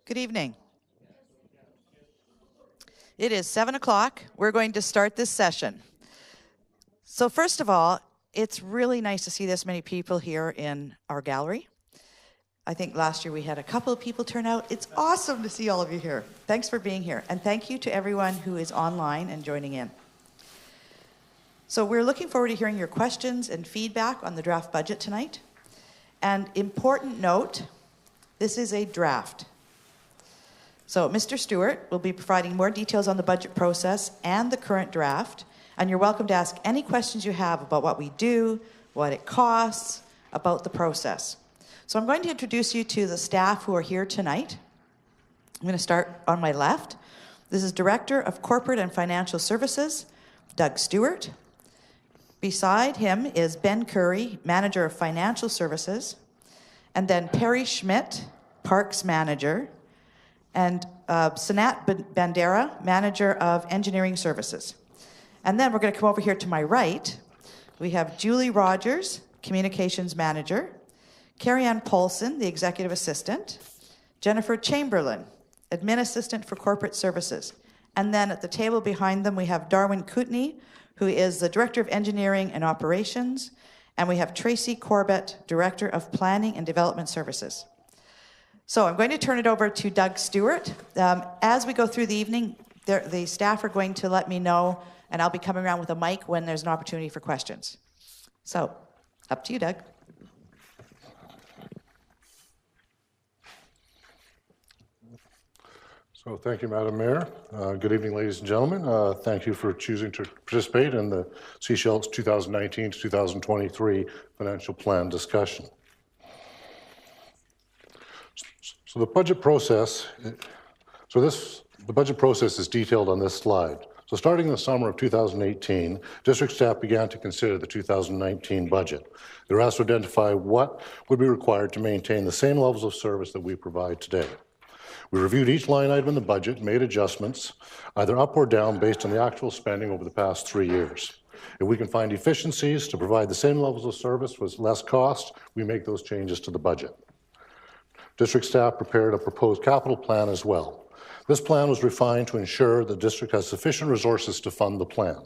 Good evening. It is 7 o'clock. We're going to start this session. So first of all, it's really nice to see this many people here in our gallery. I think last year we had a couple of people turn out. It's awesome to see all of you here. Thanks for being here. And thank you to everyone who is online and joining in. So we're looking forward to hearing your questions and feedback on the draft budget tonight. And important note, this is a draft. So Mr. Stewart will be providing more details on the budget process and the current draft, and you're welcome to ask any questions you have about what we do, what it costs, about the process. So I'm going to introduce you to the staff who are here tonight. I'm going to start on my left. This is Director of Corporate and Financial Services, Doug Stewart. Beside him is Ben Curry, Manager of Financial Services, and then Perry Schmidt, Parks Manager, and Sanat Bandera, Manager of Engineering Services. And then we're going to come over here to my right. We have Julie Rogers, Communications Manager, Carrie-Ann Paulson, the Executive Assistant, Jennifer Chamberlain, Admin Assistant for Corporate Services. And then at the table behind them, we have Darwin Kootenay, who is the Director of Engineering and Operations, and we have Tracy Corbett, Director of Planning and Development Services. So I'm going to turn it over to Doug Stewart. As we go through the evening, the staff are going to let me know, and I'll be coming around with a mic when there's an opportunity for questions. So, up to you, Doug. So thank you, Madam Mayor. Good evening, ladies and gentlemen. Thank you for choosing to participate in the Seychelles 2019 to 2023 financial plan discussion. So the budget process, the budget process is detailed on this slide. So starting in the summer of 2018, district staff began to consider the 2019 budget. They were asked to identify what would be required to maintain the same levels of service that we provide today. We reviewed each line item in the budget, made adjustments, either up or down based on the actual spending over the past 3 years. If we can find efficiencies to provide the same levels of service with less cost, we make those changes to the budget. District staff prepared a proposed capital plan as well. This plan was refined to ensure the district has sufficient resources to fund the plan.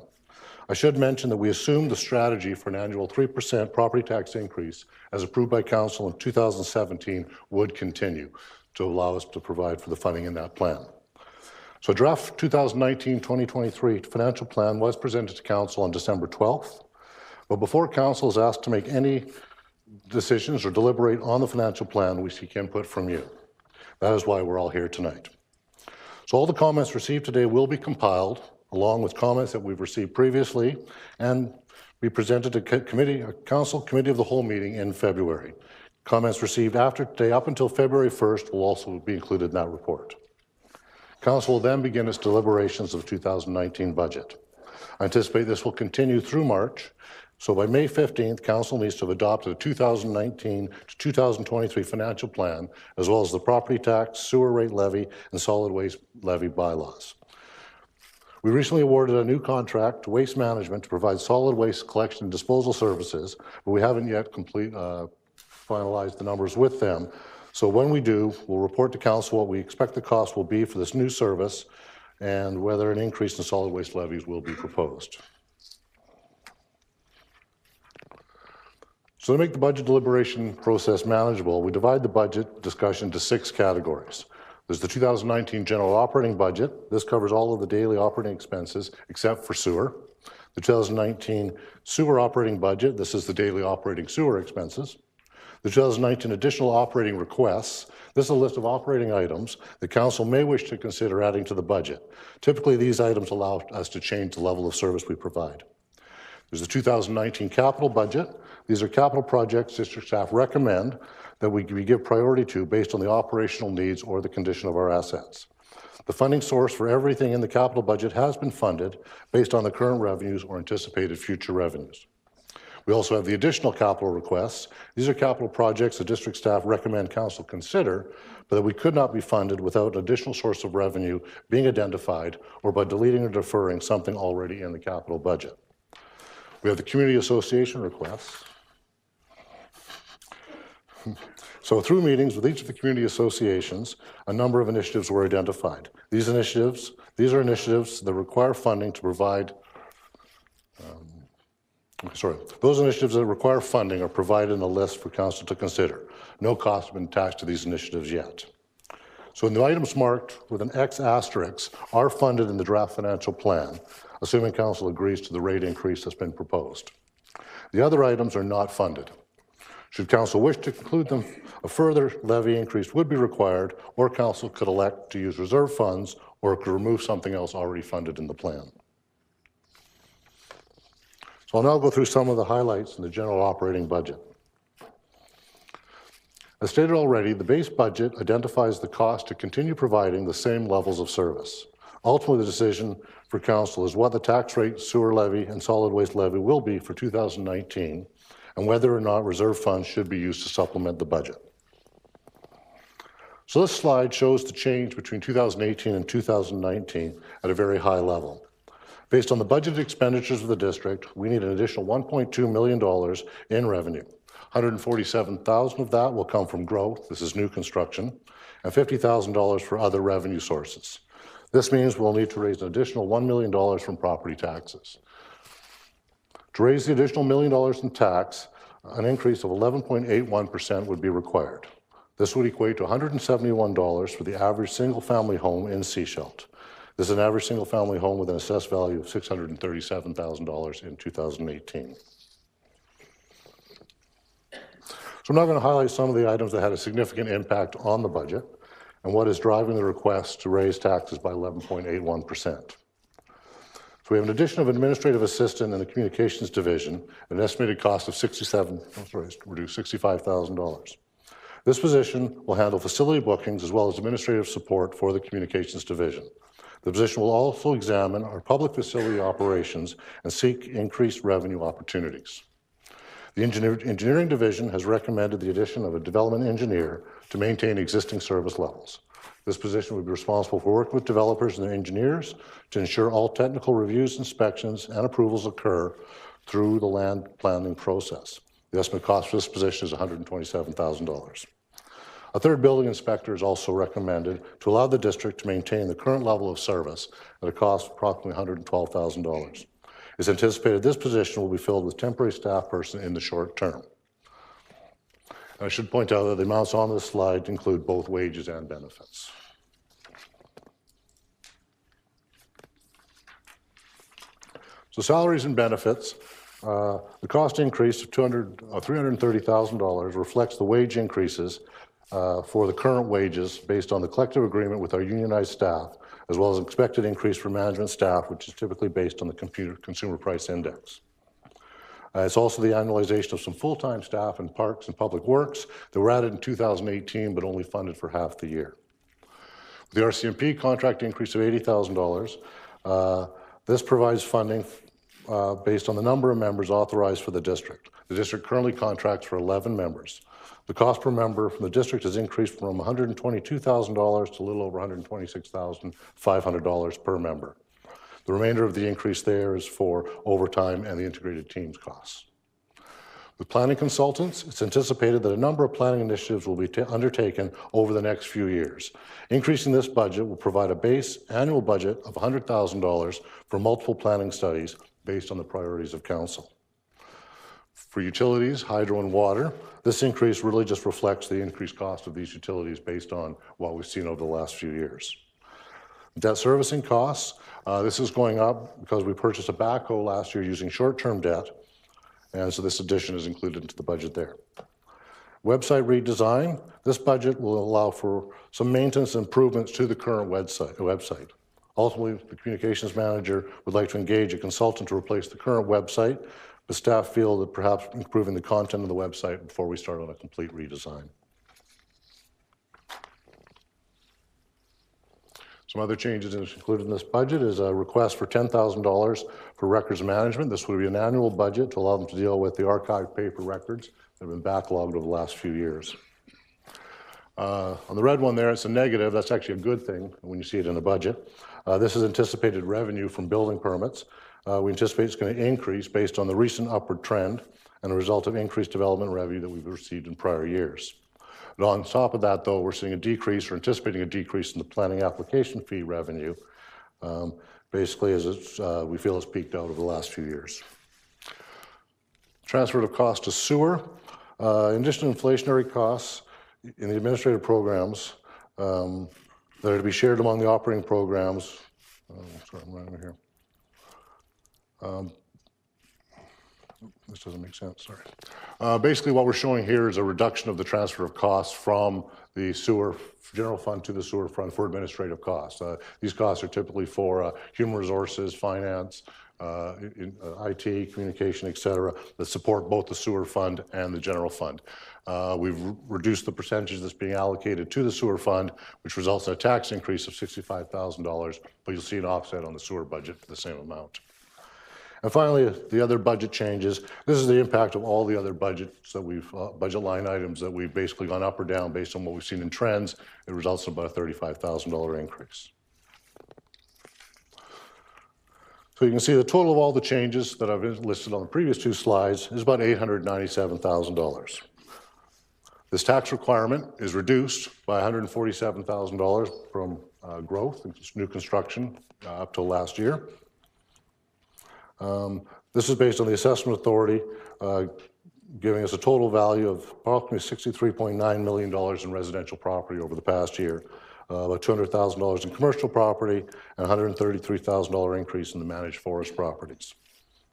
I should mention that we assumed the strategy for an annual 3% property tax increase as approved by Council in 2017 would continue to allow us to provide for the funding in that plan. So draft 2019-2023 financial plan was presented to Council on December 12th, but before Council is asked to make any decisions or deliberate on the financial plan, we seek input from you. That is why we're all here tonight. So all the comments received today will be compiled along with comments that we've received previously and be presented to Council Committee of the Whole meeting in February. Comments received after today up until February 1st will also be included in that report. Council will then begin its deliberations of the 2019 budget. I anticipate this will continue through March. So by May 15th, Council needs to have adopted a 2019 to 2023 financial plan, as well as the property tax, sewer rate levy, and solid waste levy bylaws. We recently awarded a new contract to Waste Management to provide solid waste collection and disposal services, but we haven't yet finalized the numbers with them. So when we do, we'll report to Council what we expect the cost will be for this new service and whether an increase in solid waste levies will be proposed. So to make the budget deliberation process manageable, we divide the budget discussion into 6 categories. There's the 2019 general operating budget. This covers all of the daily operating expenses except for sewer. The 2019 sewer operating budget. This is the daily operating sewer expenses. The 2019 additional operating requests. This is a list of operating items the Council may wish to consider adding to the budget. Typically, these items allow us to change the level of service we provide. There's the 2019 capital budget. These are capital projects district staff recommend that we give priority to based on the operational needs or the condition of our assets. The funding source for everything in the capital budget has been funded based on the current revenues or anticipated future revenues. We also have the additional capital requests. These are capital projects the district staff recommend Council consider, but that we could not be funded without an additional source of revenue being identified or by deleting or deferring something already in the capital budget. We have the community association requests. So through meetings with each of the community associations, a number of initiatives were identified. These are initiatives that require funding to provide, those initiatives that require funding are provided in a list for council to consider. No cost has been attached to these initiatives yet. So in the items marked with an X asterisk are funded in the draft financial plan, assuming council agrees to the rate increase that's been proposed. The other items are not funded. Should council wish to include them, a further levy increase would be required, or council could elect to use reserve funds or could remove something else already funded in the plan. So I'll now go through some of the highlights in the general operating budget. As stated already, the base budget identifies the cost to continue providing the same levels of service. Ultimately, the decision for council is what the tax rate, sewer levy, and solid waste levy will be for 2019, and whether or not reserve funds should be used to supplement the budget. So this slide shows the change between 2018 and 2019 at a very high level. Based on the budgeted expenditures of the district, we need an additional $1.2 million in revenue. $147,000 of that will come from growth, this is new construction, and $50,000 for other revenue sources. This means we'll need to raise an additional $1 million from property taxes. To raise the additional $1 million in tax, an increase of 11.81% would be required. This would equate to $171 for the average single-family home in Sechelt. This is an average single-family home with an assessed value of $637,000 in 2018. So I'm now going to highlight some of the items that had a significant impact on the budget and what is driving the request to raise taxes by 11.81%. So we have an addition of administrative assistant in the communications division, an estimated cost of $65,000. This position will handle facility bookings as well as administrative support for the communications division. The position will also examine our public facility operations and seek increased revenue opportunities. The engineering division has recommended the addition of a development engineer to maintain existing service levels. This position would be responsible for working with developers and their engineers to ensure all technical reviews, inspections, and approvals occur through the land planning process. The estimate cost for this position is $127,000. A third building inspector is also recommended to allow the district to maintain the current level of service at a cost of approximately $112,000. It's anticipated this position will be filled with temporary staff person in the short term. And I should point out that the amounts on this slide include both wages and benefits. So salaries and benefits, the cost increase of $330,000 reflects the wage increases for the current wages based on the collective agreement with our unionized staff, as well as an expected increase for management staff, which is typically based on the Consumer Price Index. It's also the annualization of some full-time staff in parks and public works that were added in 2018, but only funded for half the year. With the RCMP contract increase of $80,000, this provides funding based on the number of members authorized for the district. The district currently contracts for 11 members. The cost per member from the district has increased from $122,000 to a little over $126,500 per member. The remainder of the increase there is for overtime and the integrated teams costs. With planning consultants, it's anticipated that a number of planning initiatives will be undertaken over the next few years. Increasing this budget will provide a base annual budget of $100,000 for multiple planning studies based on the priorities of council. For utilities, hydro and water, this increase really just reflects the increased cost of these utilities based on what we've seen over the last few years. Debt servicing costs, this is going up because we purchased a backhoe last year using short-term debt, and so this addition is included into the budget there. Website redesign, this budget will allow for some maintenance improvements to the current website. Ultimately, the communications manager would like to engage a consultant to replace the current website, but staff feel that perhaps improving the content of the website before we start on a complete redesign. Some other changes included in this budget is a request for $10,000 for records management. This would be an annual budget to allow them to deal with the archived paper records that have been backlogged over the last few years. On the red one there, it's a negative. That's actually a good thing when you see it in a budget. This is anticipated revenue from building permits. We anticipate it's going to increase based on the recent upward trend and a result of increased development revenue that we've received in prior years. But on top of that, though, we're seeing a decrease or anticipating a decrease in the planning application fee revenue, basically as we feel it's peaked out over the last few years. Transfer of cost to sewer. In addition to inflationary costs in the administrative programs that are to be shared among the operating programs, sorry, I'm right over here. This doesn't make sense, sorry. Basically what we're showing here is a reduction of the transfer of costs from the sewer general fund to the sewer fund for administrative costs. These costs are typically for human resources, finance, IT, communication, et cetera, that support both the sewer fund and the general fund. We've reduced the percentage that's being allocated to the sewer fund, which results in a tax increase of $65,000, but you'll see an offset on the sewer budget for the same amount. And finally, the other budget changes. This is the impact of all the other budgets that budget line items that we've basically gone up or down based on what we've seen in trends. It results in about a $35,000 increase. So you can see the total of all the changes that I've listed on the previous two slides is about $897,000. This tax requirement is reduced by $147,000 from growth and new construction up till last year. This is based on the assessment authority giving us a total value of approximately $63.9 million in residential property over the past year, about $200,000 in commercial property, and $133,000 increase in the managed forest properties.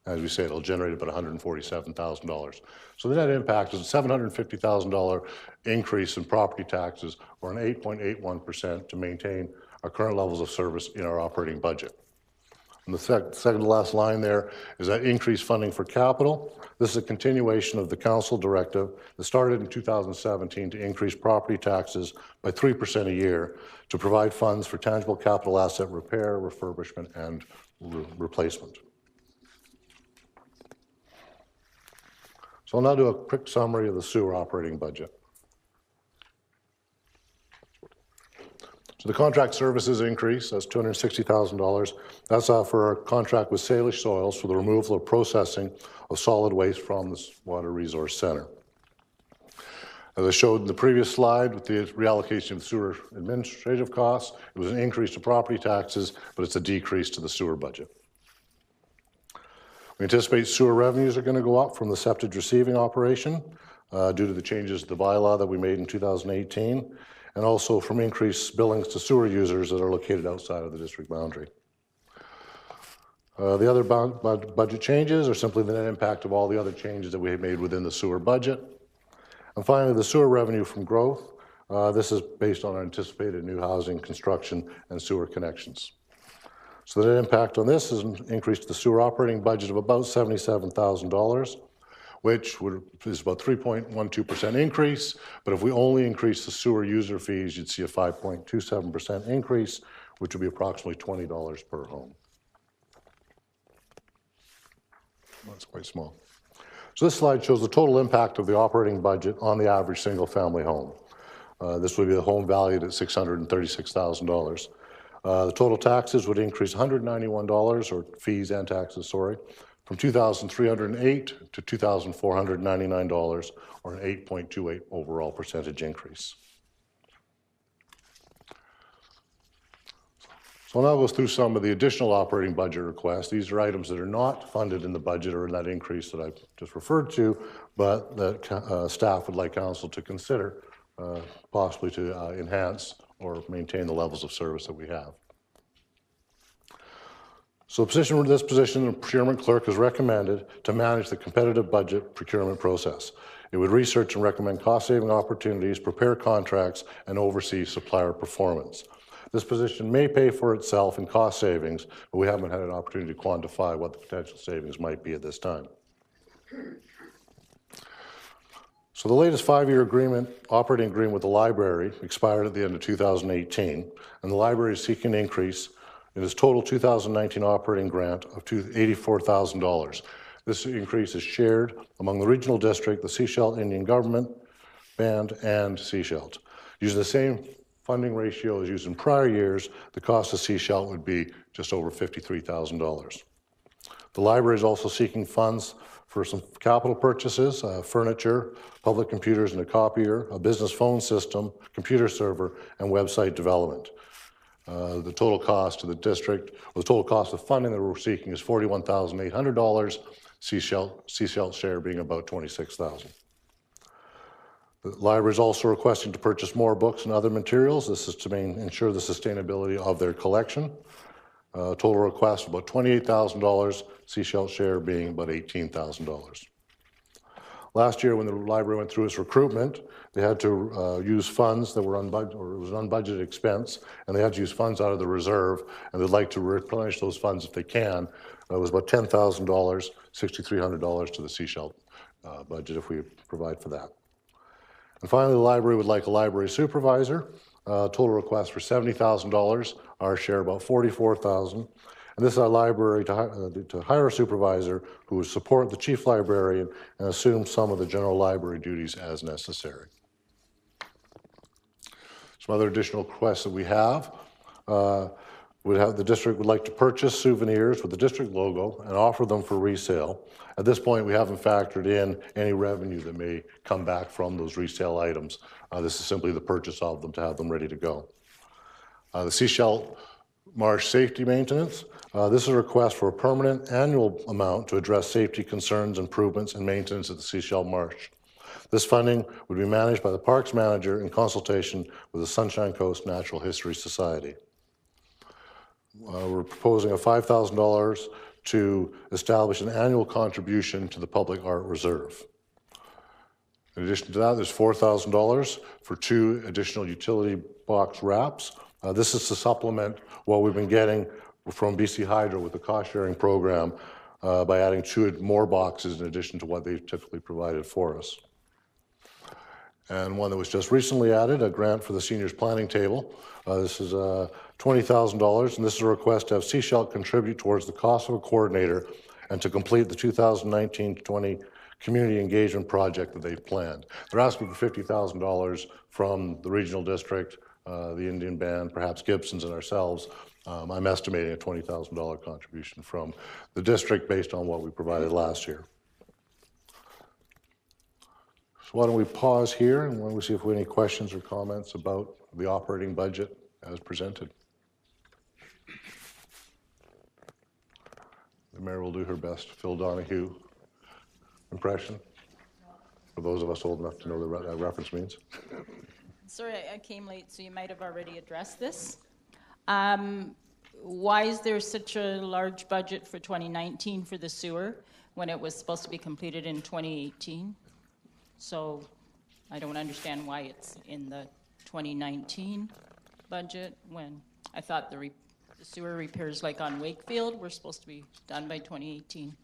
As we say, it'll generate about $147,000. So the net impact is a $750,000 increase in property taxes, or an 8.81% to maintain our current levels of service in our operating budget. And the second to last line there is that increased funding for capital. This is a continuation of the council directive that started in 2017 to increase property taxes by 3% a year to provide funds for tangible capital asset repair, refurbishment, and replacement. So I'll now do a quick summary of the sewer operating budget. So the contract services increase, that's $260,000. That's for our contract with Salish Soils for the removal or processing of solid waste from the Water Resource Center. As I showed in the previous slide with the reallocation of sewer administrative costs, it was an increase to property taxes, but it's a decrease to the sewer budget. We anticipate sewer revenues are going to go up from the septage receiving operation due to the changes to the bylaw that we made in 2018. And also from increased billings to sewer users that are located outside of the district boundary. The other budget changes are simply the net impact of all the other changes that we have made within the sewer budget. And finally, the sewer revenue from growth. This is based on our anticipated new housing construction and sewer connections. So the net impact on this is an increase to the sewer operating budget of about $77,000. Which is about 3.12% increase, but if we only increase the sewer user fees, you'd see a 5.27% increase, which would be approximately $20 per home. That's quite small. So this slide shows the total impact of the operating budget on the average single-family home. This would be the home valued at $636,000. The total taxes would increase $191, or fees and taxes, sorry, from $2,308 to $2,499, or an 8.28 overall percentage increase. So I'll now go through some of the additional operating budget requests. These are items that are not funded in the budget or in that increase that I just referred to, but that staff would like council to consider, possibly to enhance or maintain the levels of service that we have. So this position, the procurement clerk is recommended to manage the competitive budget procurement process. It would research and recommend cost-saving opportunities, prepare contracts, and oversee supplier performance. This position may pay for itself in cost savings, but we haven't had an opportunity to quantify what the potential savings might be at this time. So the latest 5-year operating agreement with the library expired at the end of 2018, and the library is seeking an increase in its total 2019 operating grant of $84,000. This increase is shared among the regional district, the Sechelt Indian Government Band, and Sechelt. Using the same funding ratio as used in prior years, the cost of Sechelt would be just over $53,000. The library is also seeking funds for some capital purchases, furniture, public computers and a copier, a business phone system, computer server, and website development. The total cost to the district, or the total cost of funding that we're seeking is $41,800, Seashell's share being about $26,000. The library is also requesting to purchase more books and other materials. This is to ensure the sustainability of their collection. Total request about $28,000, Seashell's share being about $18,000. Last year, when the library went through its recruitment, they had to use funds that were unbudgeted, or it was an unbudgeted expense, and they had to use funds out of the reserve, and they'd like to replenish those funds if they can. It was about $10,000, $6,300 to the Seashell budget if we provide for that. And finally, the library would like a library supervisor. Total request for $70,000, our share about $44,000. And this is our library to hire a supervisor who would support the chief librarian and assume some of the general library duties as necessary. Some other additional requests that we have. The district would like to purchase souvenirs with the district logo and offer them for resale. At this point, we haven't factored in any revenue that may come back from those resale items. This is simply the purchase of them to have them ready to go. The Seashell Marsh safety maintenance. This is a request for a permanent annual amount to address safety concerns, improvements, and maintenance at the Seashell Marsh. This funding would be managed by the parks manager in consultation with the Sunshine Coast Natural History Society. We're proposing a $5,000 to establish an annual contribution to the Public Art Reserve. In addition to that, there's $4,000 for 2 additional utility box wraps. This is to supplement what we've been getting from BC Hydro with the cost-sharing program by adding 2 more boxes in addition to what they've typically provided for us. And one that was just recently added, a grant for the seniors planning table. This is $20,000, and this is a request to have Seashell contribute towards the cost of a coordinator and to complete the 2019-20 community engagement project that they've planned. They're asking for $50,000 from the regional district, the Indian Band, perhaps Gibson's and ourselves. I'm estimating a $20,000 contribution from the district based on what we provided last year. So why don't we pause here and why don't we see if we have any questions or comments about the operating budget as presented. The mayor will do her best Phil Donahue impression, for those of us old enough to know what that reference means. Sorry, I came late, so you might have already addressed this. Why is there such a large budget for 2019 for the sewer when it was supposed to be completed in 2018? So I don't understand why it's in the 2019 budget when I thought the sewer repairs like on Wakefield were supposed to be done by 2018.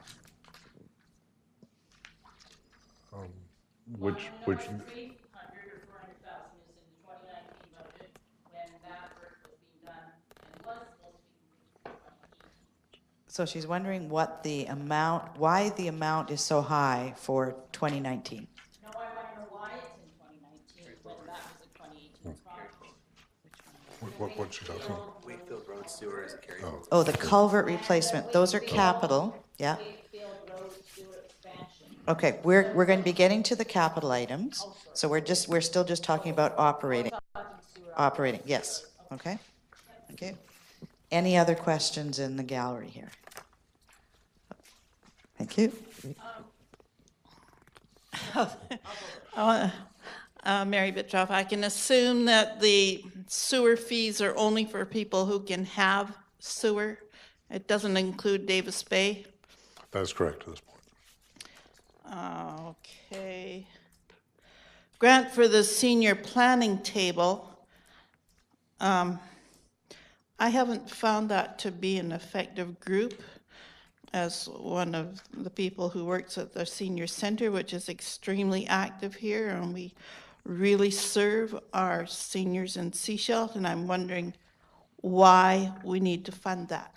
Which 300 or 400,000 is in the 2019 budget when that work was being done and was supposed to be completed in 2018. So she's wondering what the amount, why the amount is so high for 2019. No, I want to know why it's in 2019 when that was a 2018 project. what she's asking? Wakefield Road Sewer is a carry. Oh, the culvert replacement, those are capital, yeah. Wakefield Road Sewer expansion. Okay, we're going to be getting to the capital items, so we're still just talking about operating. Operating, yes, okay. Okay. Any other questions in the gallery here? Thank you. Mary Bitroff, I can assume that the sewer fees are only for people who can have sewer. It doesn't include Davis Bay. That is correct at this point. Okay. Grant for the senior planning table. I haven't found that to be an effective group as one of the people who works at the senior center, which is extremely active here, and we really serve our seniors in Seashell, and I'm wondering why we need to fund that.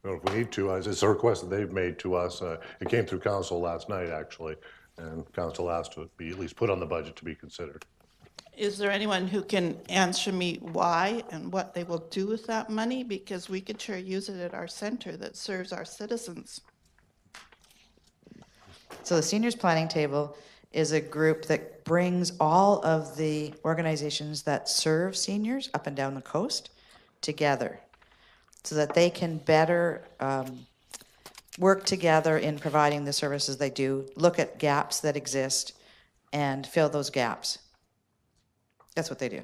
Well, if we need to, it's a request that they've made to us. It came through council last night, actually, and council asked to be at least put on the budget to be considered. Is there anyone who can answer me why and what they will do with that money? Because we could sure use it at our center that serves our citizens. So the Seniors Planning Table is a group that brings all of the organizations that serve seniors up and down the coast together so that they can better work together in providing the services they do, look at gaps that exist, and fill those gaps. That's what they do.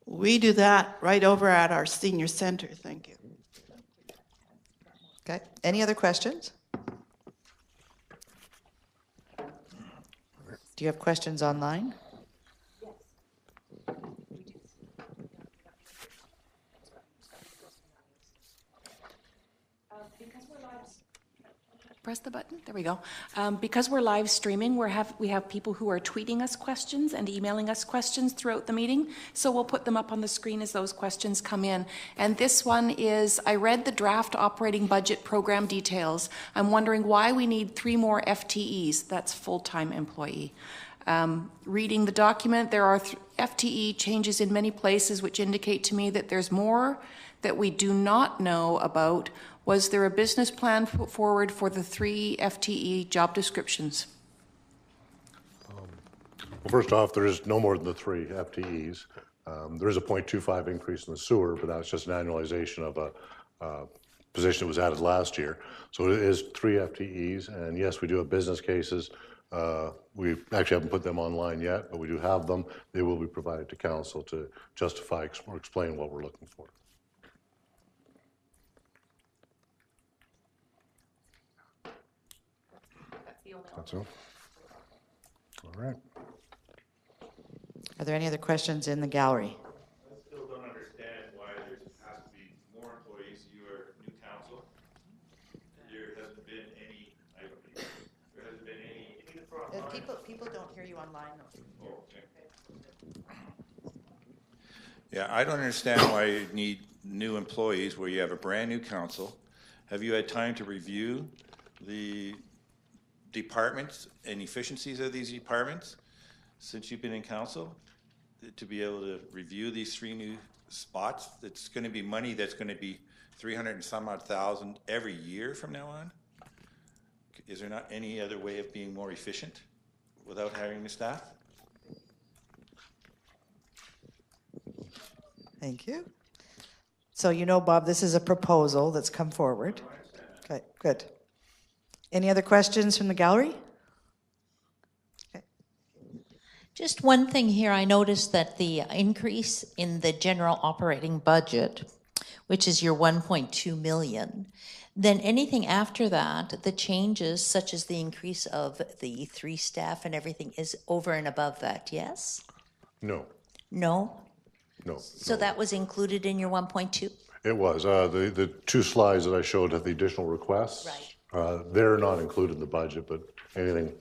We do that right over at our senior center. Thank you. Okay, any other questions? Do you have questions online? Press the button. There we go. Because we're live streaming, we have people who are tweeting us questions and emailing us questions throughout the meeting. So we'll put them up on the screen as those questions come in. And this one is, I read the draft operating budget program details. I'm wondering why we need 3 more FTEs. That's full-time employee. Reading the document, there are FTE changes in many places which indicate to me that there's more that we do not know about. Was there a business plan put forward for the 3 FTE job descriptions? Well, first off, there is no more than the 3 FTEs. There is a 0.25 increase in the sewer, but that's just an annualization of a position that was added last year. So it is 3 FTEs, and yes, we do have business cases. We actually haven't put them online yet, but we do have them. They will be provided to council to justify or explain what we're looking for. That's all. All right. Are there any other questions in the gallery? I still don't understand why there has to be more employees. You are new council. There hasn't been any, there hasn't been any. People don't hear you online. Oh, okay. Yeah, I don't understand why you need new employees where you have a brand-new council. Have you had time to review the departments and efficiencies of these departments since you've been in council? To be able to review these 3 new spots, it's going to be money that's going to be 300 and some odd thousand every year from now on. Is there not any other way of being more efficient without hiring the staff? Thank you. So you know, Bob, this is a proposal that's come forward. Okay, good. Any other questions from the gallery? Okay. Just one thing here, I noticed that the increase in the general operating budget, which is your 1.2 million, then anything after that, the changes such as the increase of the 3 staff and everything is over and above that, yes? No. No? No. So that was included in your 1.2? It was. The 2 slides that I showed have the additional requests. Right. They're not included in the budget, but anything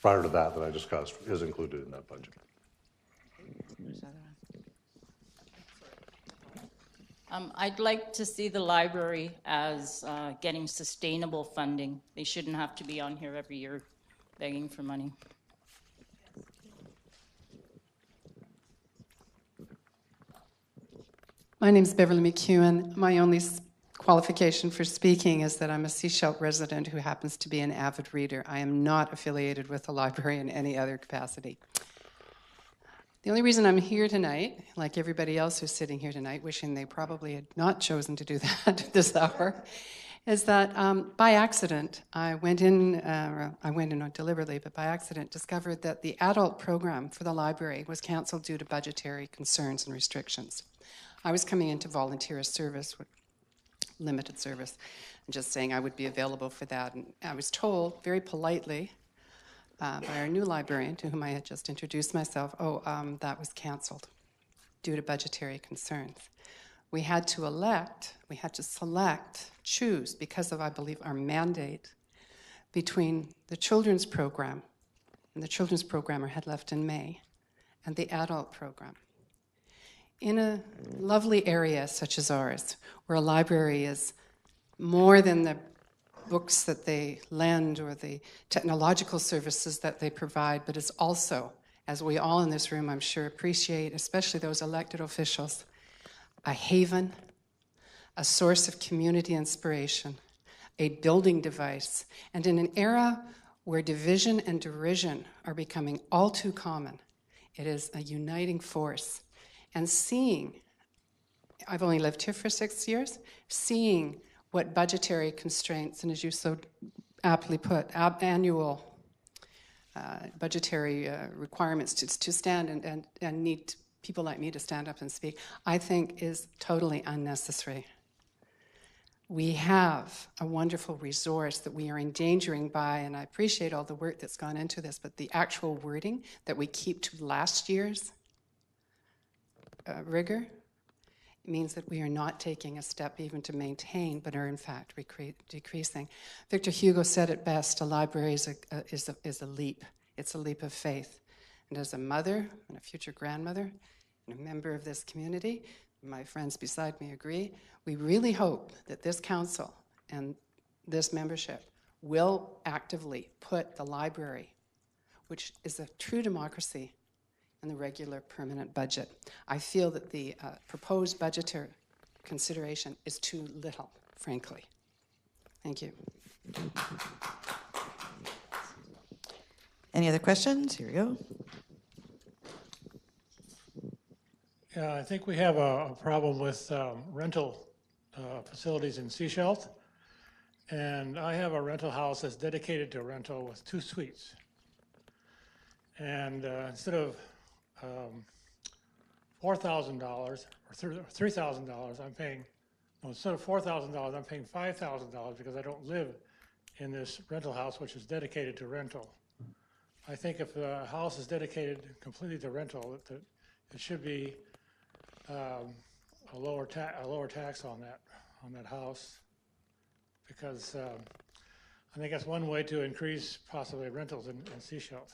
prior to that I discussed is included in that budget. I'd like to see the library as getting sustainable funding. They shouldn't have to be on here every year begging for money. My name is Beverly McEwen. My only qualification for speaking is that I'm a Sechelt resident who happens to be an avid reader. I am not affiliated with the library in any other capacity. The only reason I'm here tonight, like everybody else who's sitting here tonight, wishing they probably had not chosen to do that at this hour, is that by accident, I went in not deliberately, but by accident discovered that the adult program for the library was canceled due to budgetary concerns and restrictions. I was coming into volunteer service, limited service, and just saying I would be available for that. And I was told very politely by our new librarian, to whom I had just introduced myself, that was canceled due to budgetary concerns. We had to choose, because of, I believe, our mandate, between the children's program, and the children's programmer had left in May, and the adult program. In a lovely area such as ours, where a library is more than the books that they lend or the technological services that they provide, but is also as we all in this room, I'm sure, appreciate, especially those elected officials, a haven, a source of community inspiration, a building device, and in an era where division and derision are becoming all too common, it is a uniting force. And seeing, I've only lived here for 6 years, seeing what budgetary constraints, and as you so aptly put, annual budgetary requirements to stand and need people like me to stand up and speak, I think is totally unnecessary. We have a wonderful resource that we are endangering by, and I appreciate all the work that's gone into this, but the actual wording that we keep to last year's rigor means that we are not taking a step even to maintain, but are in fact decreasing. Victor Hugo said it best, a library is a leap. It's a leap of faith. And as a mother and a future grandmother and a member of this community, my friends beside me agree, we really hope that this council and this membership will actively put the library, which is a true democracy, in the regular permanent budget. I feel that the proposed budgetary consideration is too little, frankly. Thank you. Any other questions? Here we go. Yeah, I think we have a problem with rental facilities in Sechelt. And I have a rental house that's dedicated to rental with 2 suites. And instead of $4,000 or $3,000, I'm paying, no, instead of $4,000, I'm paying $5,000 because I don't live in this rental house, which is dedicated to rental. I think if a house is dedicated completely to rental, it should be a lower tax on that house, because I think that's one way to increase possibly rentals in Sechelt.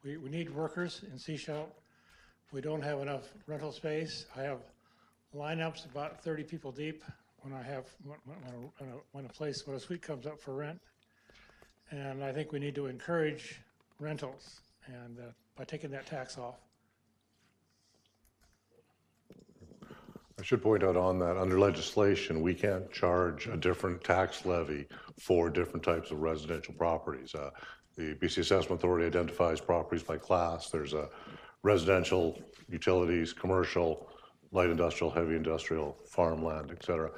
We need workers in Sechelt. We don't have enough rental space. I have lineups about 30 people deep when a suite comes up for rent. And I think we need to encourage rentals and by taking that tax off. I should point out on that, under legislation, we can't charge a different tax levy for different types of residential properties. The BC Assessment Authority identifies properties by class. There's a residential, utilities, commercial, light industrial, heavy industrial, farmland, et cetera.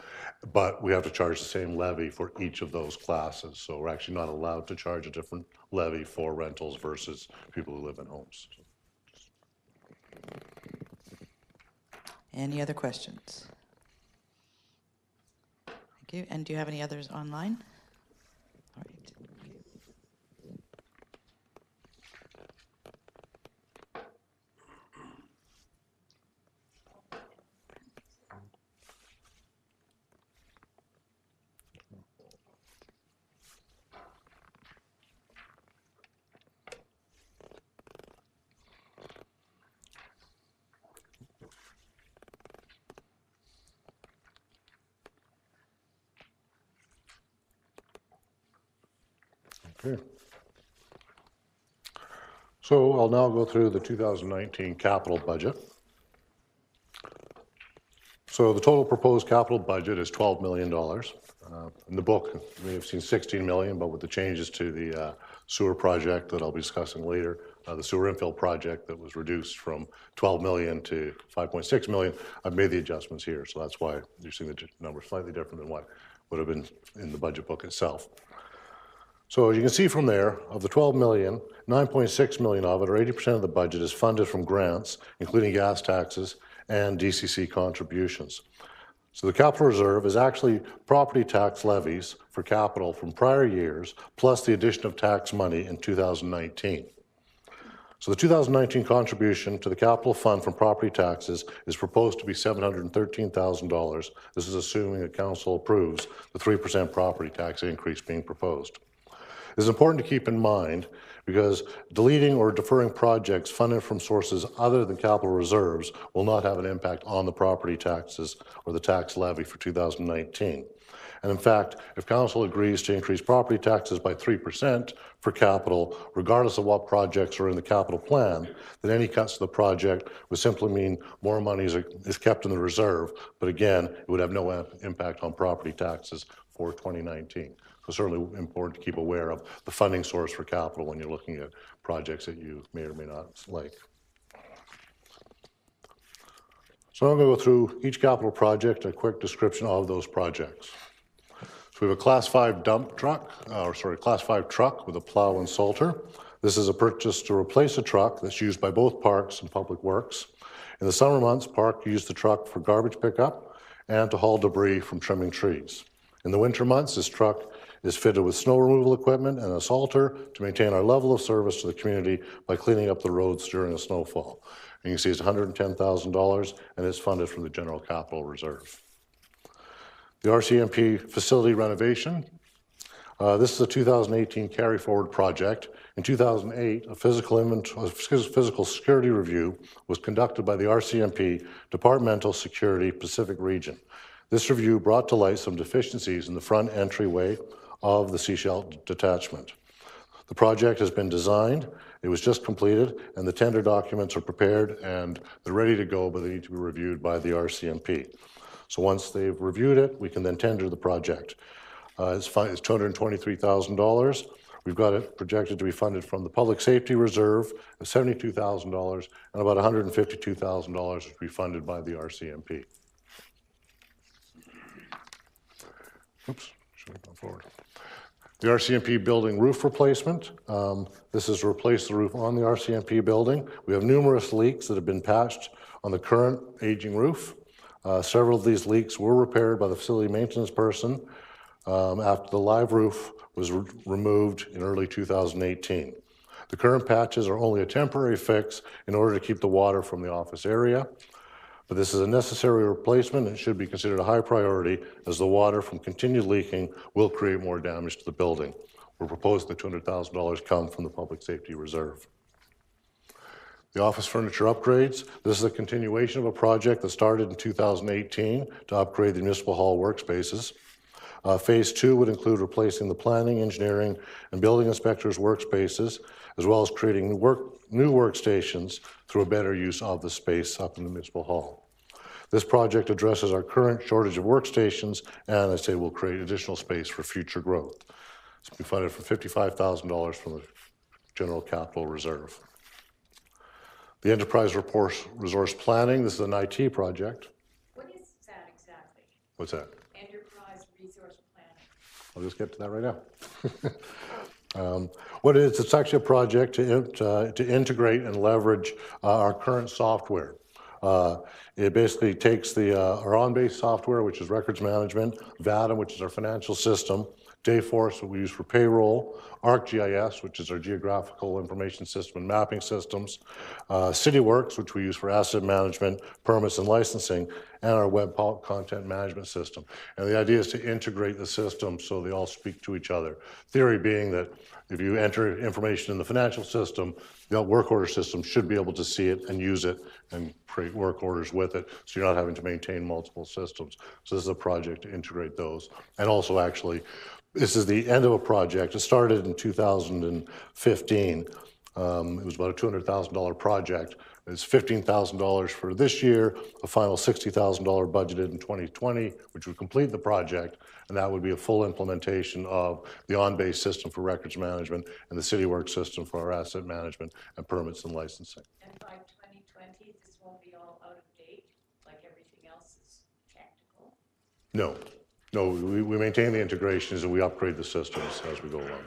But we have to charge the same levy for each of those classes. So we're actually not allowed to charge a different levy for rentals versus people who live in homes. Any other questions? Thank you. And do you have any others online? All right. Okay. So I'll now go through the 2019 capital budget. So the total proposed capital budget is $12 million. In the book, we have seen 16 million, but with the changes to the sewer project that I'll be discussing later, the sewer infill project that was reduced from 12 million to 5.6 million, I've made the adjustments here. So that's why you're seeing the number slightly different than what would have been in the budget book itself. So as you can see from there, of the 12 million, 9.6 million of it, or 80% of the budget, is funded from grants, including gas taxes and DCC contributions. So the capital reserve is actually property tax levies for capital from prior years, plus the addition of tax money in 2019. So the 2019 contribution to the capital fund from property taxes is proposed to be $713,000. This is assuming that council approves the 3% property tax increase being proposed. It's important to keep in mind because deleting or deferring projects funded from sources other than capital reserves will not have an impact on the property taxes or the tax levy for 2019. And in fact, if council agrees to increase property taxes by 3% for capital, regardless of what projects are in the capital plan, then any cuts to the project would simply mean more money is kept in the reserve. But again, it would have no impact on property taxes for 2019. So certainly important to keep aware of the funding source for capital when you're looking at projects that you may or may not like. So I'm going to go through each capital project, a quick description of those projects. So we have a Class 5 dump truck, Class 5 truck with a plow and salter. This is a purchase to replace a truck that's used by both parks and public works. In the summer months, park used the truck for garbage pickup and to haul debris from trimming trees. In the winter months, this truck is fitted with snow removal equipment and a salter to maintain our level of service to the community by cleaning up the roads during a snowfall. And you can see it's $110,000 and it's funded from the General Capital Reserve. The RCMP facility renovation. This is a 2018 carry forward project. In 2008, a physical security review was conducted by the RCMP Departmental Security Pacific Region. This review brought to light some deficiencies in the front entryway of the Seashell detachment. The project has been designed, it was just completed, and the tender documents are prepared and they're ready to go, but they need to be reviewed by the RCMP. So once they've reviewed it, we can then tender the project. It's $223,000. We've got it projected to be funded from the Public Safety Reserve of $72,000 and about $152,000 to be funded by the RCMP. Oops, should have gone forward. The RCMP building roof replacement. This is to replace the roof on the RCMP building. We have numerous leaks that have been patched on the current aging roof. Several of these leaks were repaired by the facility maintenance person after the live roof was removed in early 2018. The current patches are only a temporary fix in order to keep the water from the office area. But this is a necessary replacement and should be considered a high priority as the water from continued leaking will create more damage to the building. We're proposing that $200,000 come from the Public Safety Reserve. The office furniture upgrades. This is a continuation of a project that started in 2018 to upgrade the Municipal Hall workspaces. Phase 2 would include replacing the planning, engineering, and building inspectors' workspaces, as well as creating new workstations through a better use of the space up in the Municipal Hall. This project addresses our current shortage of workstations, and I say will create additional space for future growth. It's been funded for $55,000 from the General Capital Reserve. The Enterprise Resource Planning. This is an IT project. What is that exactly? What's that? Enterprise Resource Planning. I'll just get to that right now. What it is, it's actually a project to integrate and leverage our current software. It basically takes our on-base software, which is records management, VADM, which is our financial system, Dayforce, what we use for payroll, ArcGIS, which is our geographical information system and mapping systems, CityWorks, which we use for asset management, permits and licensing, and our web content management system. And the idea is to integrate the systems so they all speak to each other. Theory being that if you enter information in the financial system, the work order system should be able to see it and use it and create work orders with it, so you're not having to maintain multiple systems. So this is a project to integrate those. And also actually, this is the end of a project. It started in 2015. It was about a $200,000 project. It's $15,000 for this year, a final $60,000 budgeted in 2020, which would complete the project, and that would be a full implementation of the on-base system for records management and the CityWorks system for our asset management and permits and licensing. And by 2020, this won't be all out of date, like everything else is tactical? No. No, we maintain the integrations and we upgrade the systems as we go along.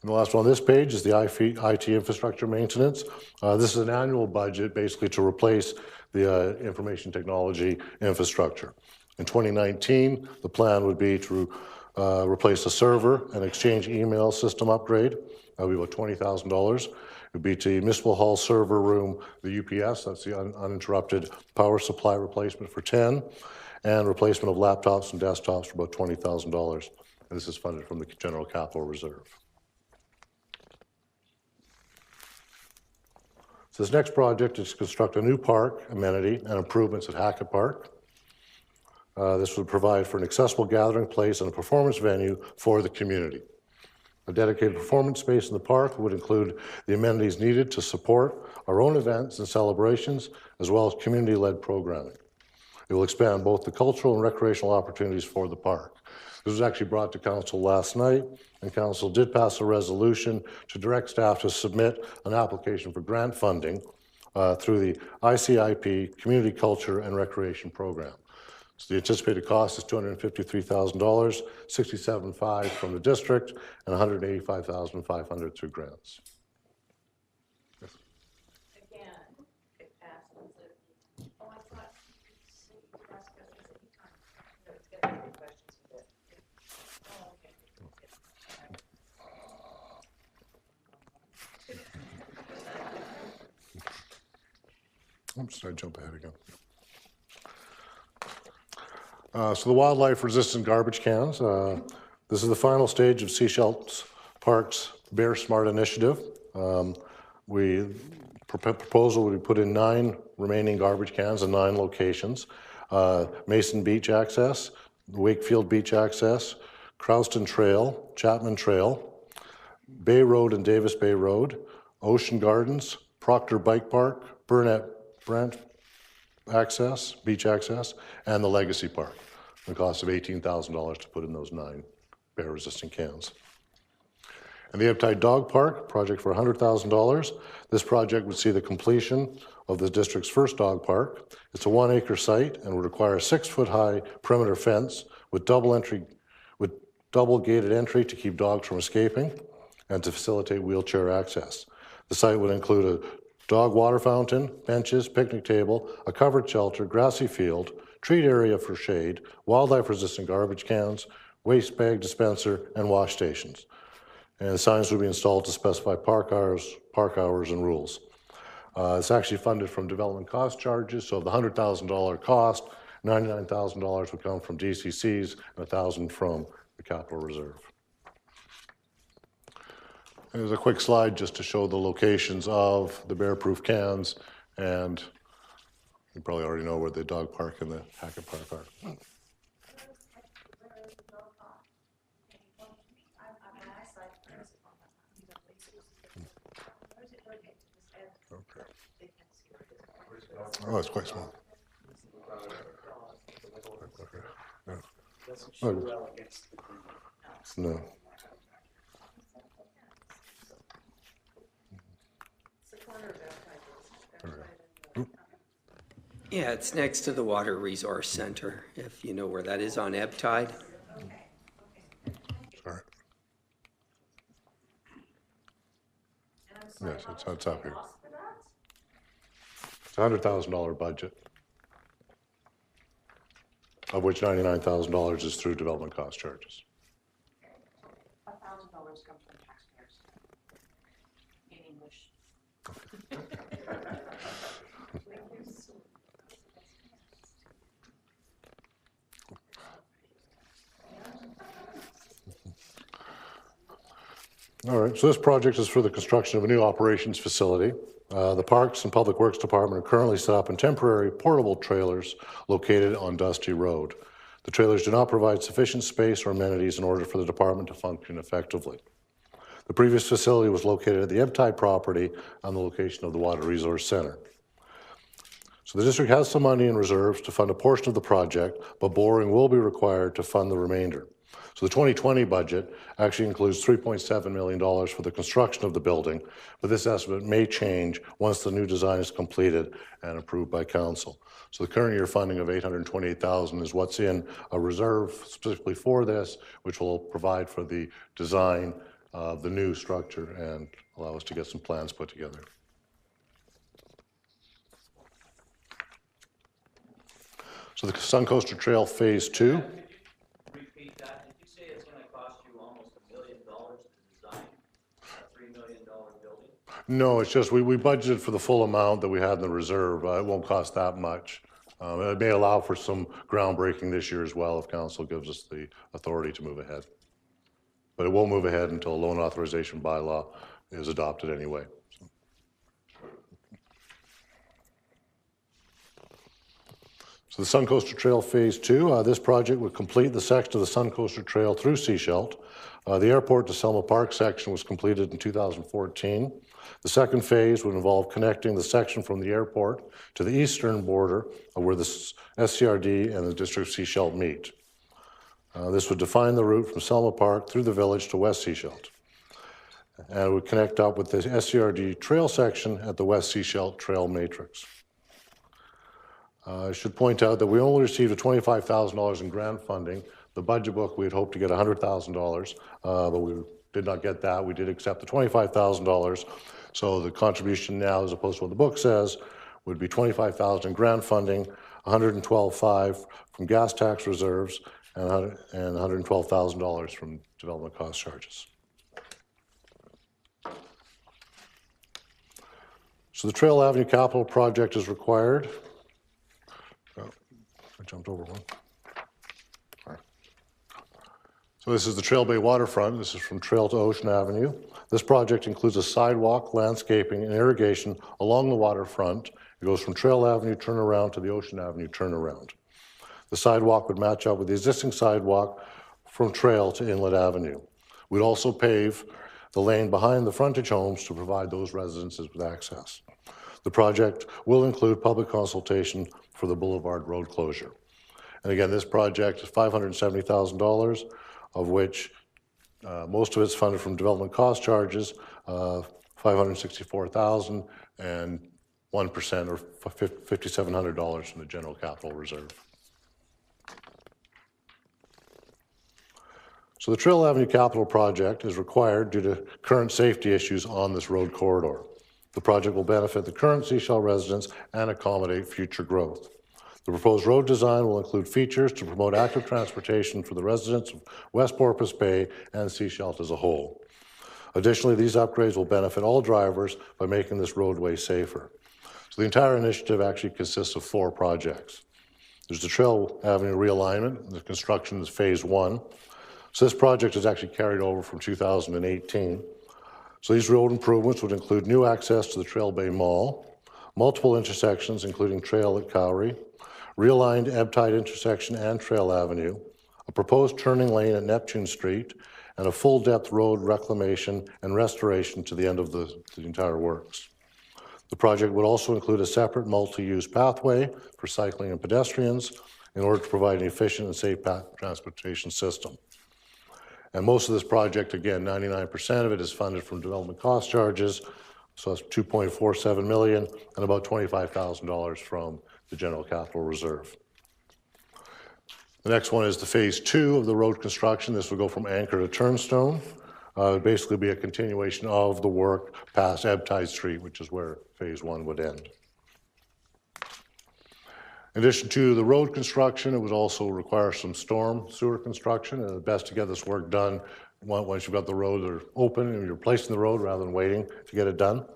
And the last one on this page is the IT infrastructure maintenance. This is an annual budget basically to replace the information technology infrastructure. In 2019, the plan would be to replace the server and exchange email system upgrade. That would be about $20,000. It would be to Municipal Hall server room, the UPS, that's the uninterrupted power supply replacement for 10, and replacement of laptops and desktops for about $20,000. And this is funded from the General Capital Reserve. So this next project is to construct a new park amenity and improvements at Hackett Park. This would provide for an accessible gathering place and a performance venue for the community. A dedicated performance space in the park would include the amenities needed to support our own events and celebrations, as well as community-led programming. It will expand both the cultural and recreational opportunities for the park. This was actually brought to council last night, and council did pass a resolution to direct staff to submit an application for grant funding through the ICIP Community Culture and Recreation Program. So the anticipated cost is $253,000, $67,500 from the district, and $185,500 through grants. Again, it passes. Oh, I thought you said you could ask questions anytime. No, it's got to be questions for this. Oh, okay. Oops, I jump ahead again. So the wildlife resistant garbage cans. This is the final stage of Sechelt Park's Bear Smart initiative. Proposal would be put in 9 remaining garbage cans in 9 locations. Mason Beach access, Wakefield Beach access, Crowston Trail, Chapman Trail, Bay Road and Davis Bay Road, Ocean Gardens, Proctor Bike Park, Brent access, beach access, and the Legacy Park. The cost of $18,000 to put in those 9 bear-resistant cans. And the Eptide Dog Park, project for $100,000. This project would see the completion of the district's first dog park. It's a 1-acre site and would require a 6-foot-high perimeter fence with double gated entry to keep dogs from escaping and to facilitate wheelchair access. The site would include a dog water fountain, benches, picnic table, a covered shelter, grassy field, treat area for shade, wildlife-resistant garbage cans, waste bag dispenser, and wash stations. And signs would be installed to specify park hours and rules. It's actually funded from development cost charges, so of the $100,000 cost, $99,000 would come from DCCs and $1,000 from the capital reserve. There's a quick slide just to show the locations of the bear-proof cans, and you probably already know where the dog park and the Hackett Park are. Okay. Oh, it's quite small. Okay. No. No. Yeah, it's next to the Water Resource Center, if you know where that is on Eptide. Sorry. Yes, it's up here. It's a $100,000 budget, of which $99,000 is through development cost charges. $1,000 comes from taxpayers. In English. All right, so this project is for the construction of a new operations facility. The Parks and Public Works Department are currently set up in temporary portable trailers located on Dusty Road. The trailers do not provide sufficient space or amenities in order for the department to function effectively. The previous facility was located at the Eptide property on the location of the Water Resource Center. So the district has some money in reserves to fund a portion of the project, but borrowing will be required to fund the remainder. So the 2020 budget actually includes $3.7 million for the construction of the building, but this estimate may change once the new design is completed and approved by council. So the current year funding of $828,000 is what's in a reserve specifically for this, which will provide for the design of the new structure and allow us to get some plans put together. So the Suncoaster Trail Phase 2. Repeat that. Did you say it's going to cost you almost $1 million to design a $3 million building? No, it's just we budgeted for the full amount that we had in the reserve. It won't cost that much. It may allow for some groundbreaking this year as well if council gives us the authority to move ahead. But it won't move ahead until a loan authorization bylaw is adopted anyway. So So the Suncoaster Trail Phase 2, this project would complete the section of the Suncoaster Trail through Seashelt. The airport to Selma Park section was completed in 2014. The second phase would involve connecting the section from the airport to the eastern border where the SCRD and the District of Seashelt meet. This would define the route from Selma Park through the village to West Seashelt. And it would connect up with the SCRD trail section at the West Seashelt Trail Matrix. I should point out that we only received $25,000 in grant funding. The budget book, we had hoped to get $100,000, but we did not get that. We did accept the $25,000. So the contribution now, as opposed to what the book says, would be $25,000 in grant funding, $112,500 from gas tax reserves, and $112,000 from development cost charges. So the Trail Avenue Capital Project is required. Oh, I jumped over one. Sorry. So this is the Trail Bay waterfront. This is from Trail to Ocean Avenue. This project includes a sidewalk, landscaping, and irrigation along the waterfront. It goes from Trail Avenue turnaround to the Ocean Avenue turnaround. The sidewalk would match up with the existing sidewalk from Trail to Inlet Avenue. We'd also pave the lane behind the frontage homes to provide those residences with access. The project will include public consultation for the Boulevard Road closure. And again, this project is $570,000, of which most of it's funded from development cost charges, $564,000, and 1% or $5,700 from the general capital reserve. So the Trail Avenue Capital Project is required due to current safety issues on this road corridor. The project will benefit the current Seashell residents and accommodate future growth. The proposed road design will include features to promote active transportation for the residents of West Porpoise Bay and Seashell as a whole. Additionally, these upgrades will benefit all drivers by making this roadway safer. So the entire initiative actually consists of 4 projects. There's the Trail Avenue realignment. The construction is phase 1. So this project is actually carried over from 2018. So these road improvements would include new access to the Trail Bay Mall, multiple intersections, including Trail at Cowrie, realigned ebb tide intersection and Trail Avenue, a proposed turning lane at Neptune Street, and a full-depth road reclamation and restoration to the end of the entire works. The project would also include a separate multi-use pathway for cycling and pedestrians in order to provide an efficient and safe transportation system. And most of this project, again, 99% of it is funded from development cost charges, so that's $2.47 million and about $25,000 from the general capital reserve. The next one is the phase 2 of the road construction. This will go from Anchor to Turnstone. It would basically be a continuation of the work past Ebb Tide Street, which is where phase 1 would end. In addition to the road construction, it would also require some storm sewer construction, and it's best to get this work done once you've got the road open and you're placing the road rather than waiting to get it done.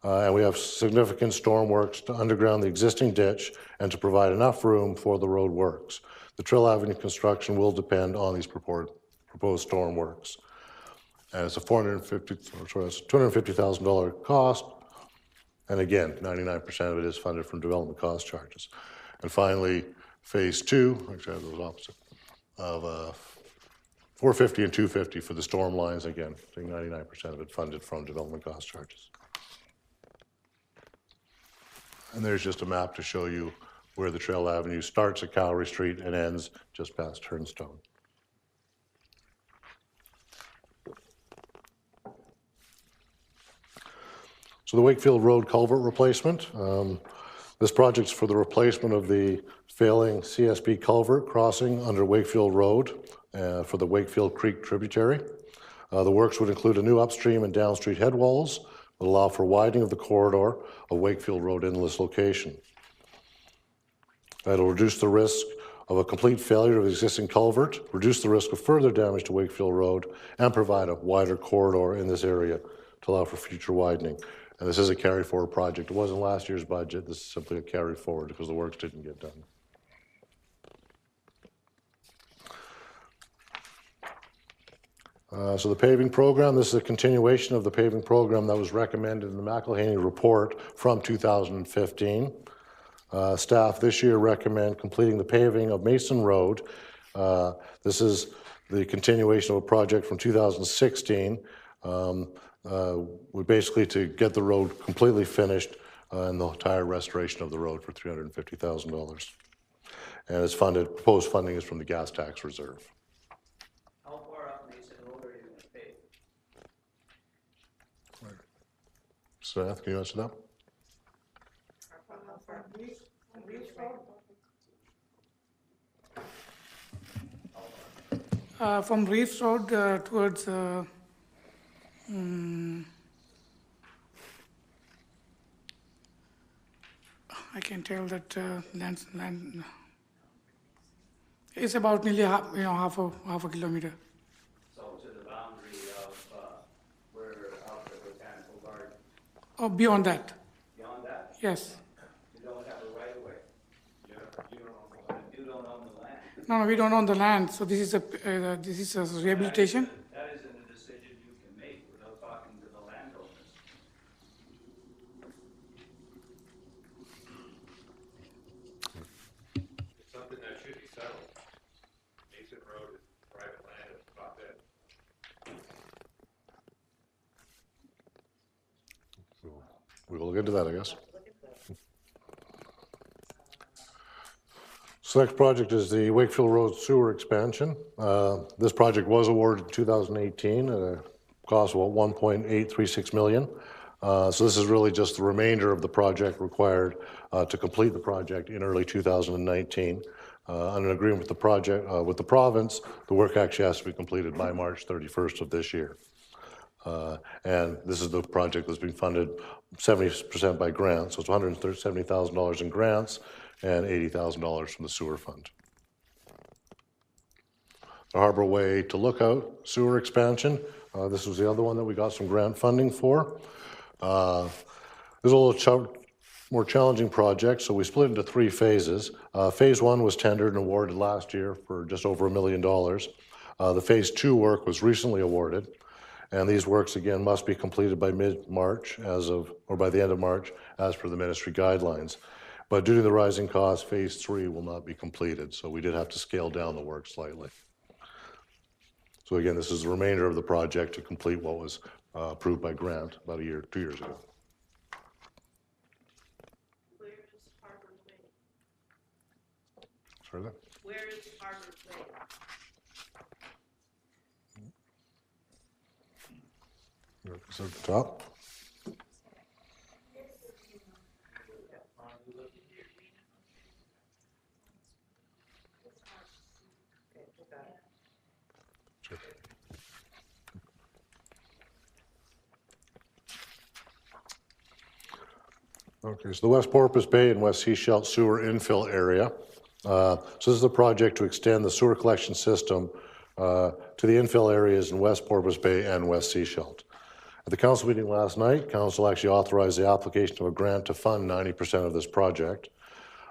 And we have significant storm works to underground the existing ditch and to provide enough room for the road works. The Trail Avenue construction will depend on these proposed storm works. And it's a $250,000 cost. And again, 99% of it is funded from development cost charges. And finally, phase 2, actually I have those opposite, of $450 and $250 for the storm lines, again, 99% of it funded from development cost charges. And there's just a map to show you where the Trail Avenue starts at Cowrie Street and ends just past Turnstone. So the Wakefield Road culvert replacement. This project's for the replacement of the failing CSB culvert crossing under Wakefield Road for the Wakefield Creek tributary. The works would include a new upstream and downstream head walls that allow for widening of the corridor of Wakefield Road in this location. It'll reduce the risk of a complete failure of the existing culvert, reduce the risk of further damage to Wakefield Road, and provide a wider corridor in this area to allow for future widening. And this is a carry-forward project. It wasn't last year's budget. This is simply a carry-forward because the works didn't get done. So the paving program, this is a continuation of the paving program that was recommended in the McElhaney report from 2015. Staff this year recommend completing the paving of Mason Road. This is the continuation of a project from 2016. We basically to get the road completely finished and the entire restoration of the road for $350,000. And it's funded, proposed funding is from the gas tax reserve. How far up Mason Road are you gonna pave? Seth, can you answer that? From Reeves Road towards I can tell that land it's about nearly half a kilometer. So to the boundary of where out the botanical garden? Oh, beyond that. Beyond that? Yes. You don't have a right of way? You don't own the land? No, we don't own the land. So this is a rehabilitation. That isn't a decision you can make without talking to the landowners. It's something that should be settled. Mason Road is private land at the top end. We will look into that, I guess. So next project is the Wakefield Road sewer expansion. This project was awarded in 2018 at a cost of about $1.836 million. So this is really just the remainder of the project required to complete the project in early 2019. On an agreement with the project, with the province, the work actually has to be completed by March 31st of this year. And this is the project that's being funded 70% by grants, so it's $170,000 in grants and $80,000 from the sewer fund. The Harbor Way to Lookout sewer expansion. This was the other one that we got some grant funding for. This is a little more challenging project, so we split into 3 phases. Phase 1 was tendered and awarded last year for just over $1 million. The Phase 2 work was recently awarded, and these works again must be completed by mid-March or by the end of March as per the ministry guidelines. But due to the rising costs, Phase 3 will not be completed, so we did have to scale down the work slightly. So again, this is the remainder of the project to complete what was approved by grant about 2 years ago. Where is Harbor Way? Sorry there? Where is Harbor Way? Is it at the top? Okay, so the West Porpoise Bay and West Sechelt sewer infill area. So this is a project to extend the sewer collection system to the infill areas in West Porpoise Bay and West Sechelt. At the council meeting last night, council actually authorized the application of a grant to fund 90% of this project.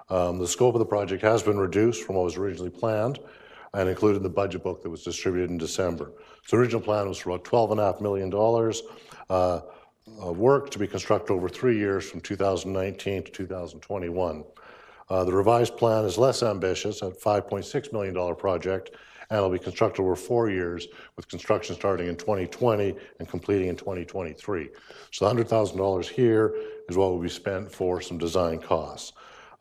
The scope of the project has been reduced from what was originally planned and included in the budget book that was distributed in December. So the original plan was for about $12.5 million. Work to be constructed over 3 years from 2019 to 2021. The revised plan is less ambitious at $5.6 million project, and it'll be constructed over 4 years with construction starting in 2020 and completing in 2023. So the $100,000 here is what will be spent for some design costs.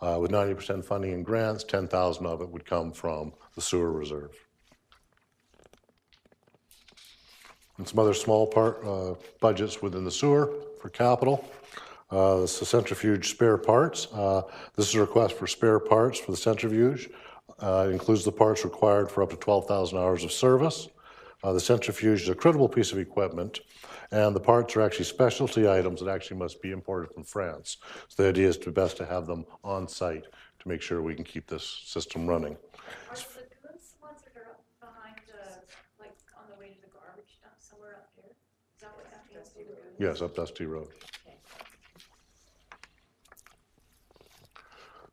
With 90% funding and grants, $10,000 of it would come from the sewer reserve. And some other small budgets within the sewer for capital. This is the centrifuge spare parts. This is a request for spare parts for the centrifuge. It includes the parts required for up to 12,000 hours of service. The centrifuge is a critical piece of equipment, and the parts are actually specialty items that actually must be imported from France. So the idea is to best to have them on site to make sure we can keep this system running. Are the goods ones that are up behind, like on the way to the garbage dump, somewhere up here? Is that what that means? Yes, up Dusty Road.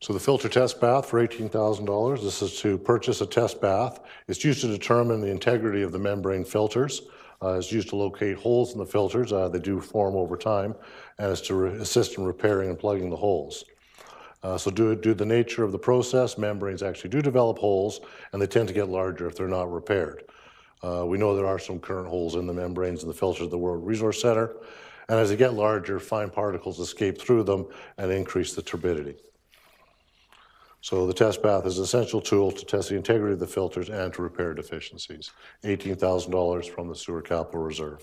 So the filter test bath for $18,000. This is to purchase a test bath. It's used to determine the integrity of the membrane filters. It's used to locate holes in the filters. They do form over time, and it's to assist in repairing and plugging the holes. So due to the nature of the process, membranes actually do develop holes, and they tend to get larger if they're not repaired. We know there are some current holes in the membranes and the filters of the World Resource Center, and as they get larger, fine particles escape through them and increase the turbidity. So the test bath is an essential tool to test the integrity of the filters and to repair deficiencies. $18,000 from the Sewer Capital Reserve.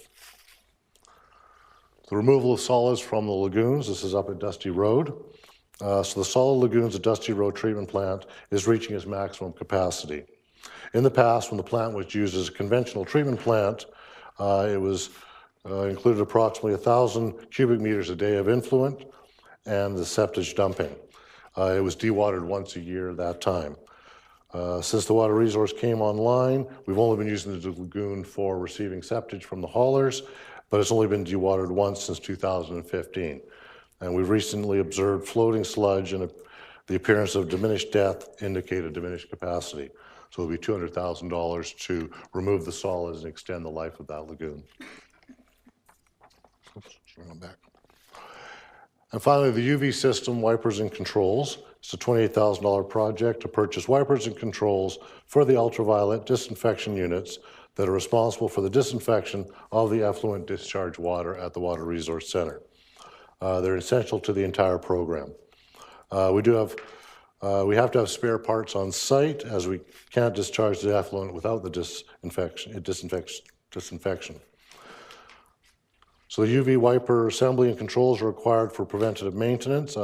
The removal of solids from the lagoons, this is up at Dusty Road. So the solid lagoons at Dusty Road Treatment Plant is reaching its maximum capacity. In the past, when the plant was used as a conventional treatment plant, it was included approximately 1,000 cubic meters a day of influent and the septage dumping. It was dewatered once a year at that time. Since the water resource came online, we've only been using the lagoon for receiving septage from the haulers, but it's only been dewatered once since 2015. And we've recently observed floating sludge and the appearance of diminished depth indicated diminished capacity. So it'll be $200,000 to remove the solids and extend the life of that lagoon. Oops, back. And finally, the UV system wipers and controls. It's a $28,000 project to purchase wipers and controls for the ultraviolet disinfection units that are responsible for the disinfection of the effluent discharge water at the Water Resource Center. They're essential to the entire program. We have to have spare parts on site, as we can't discharge the effluent without the disinfection. So the UV wiper assembly and controls are required for preventative maintenance.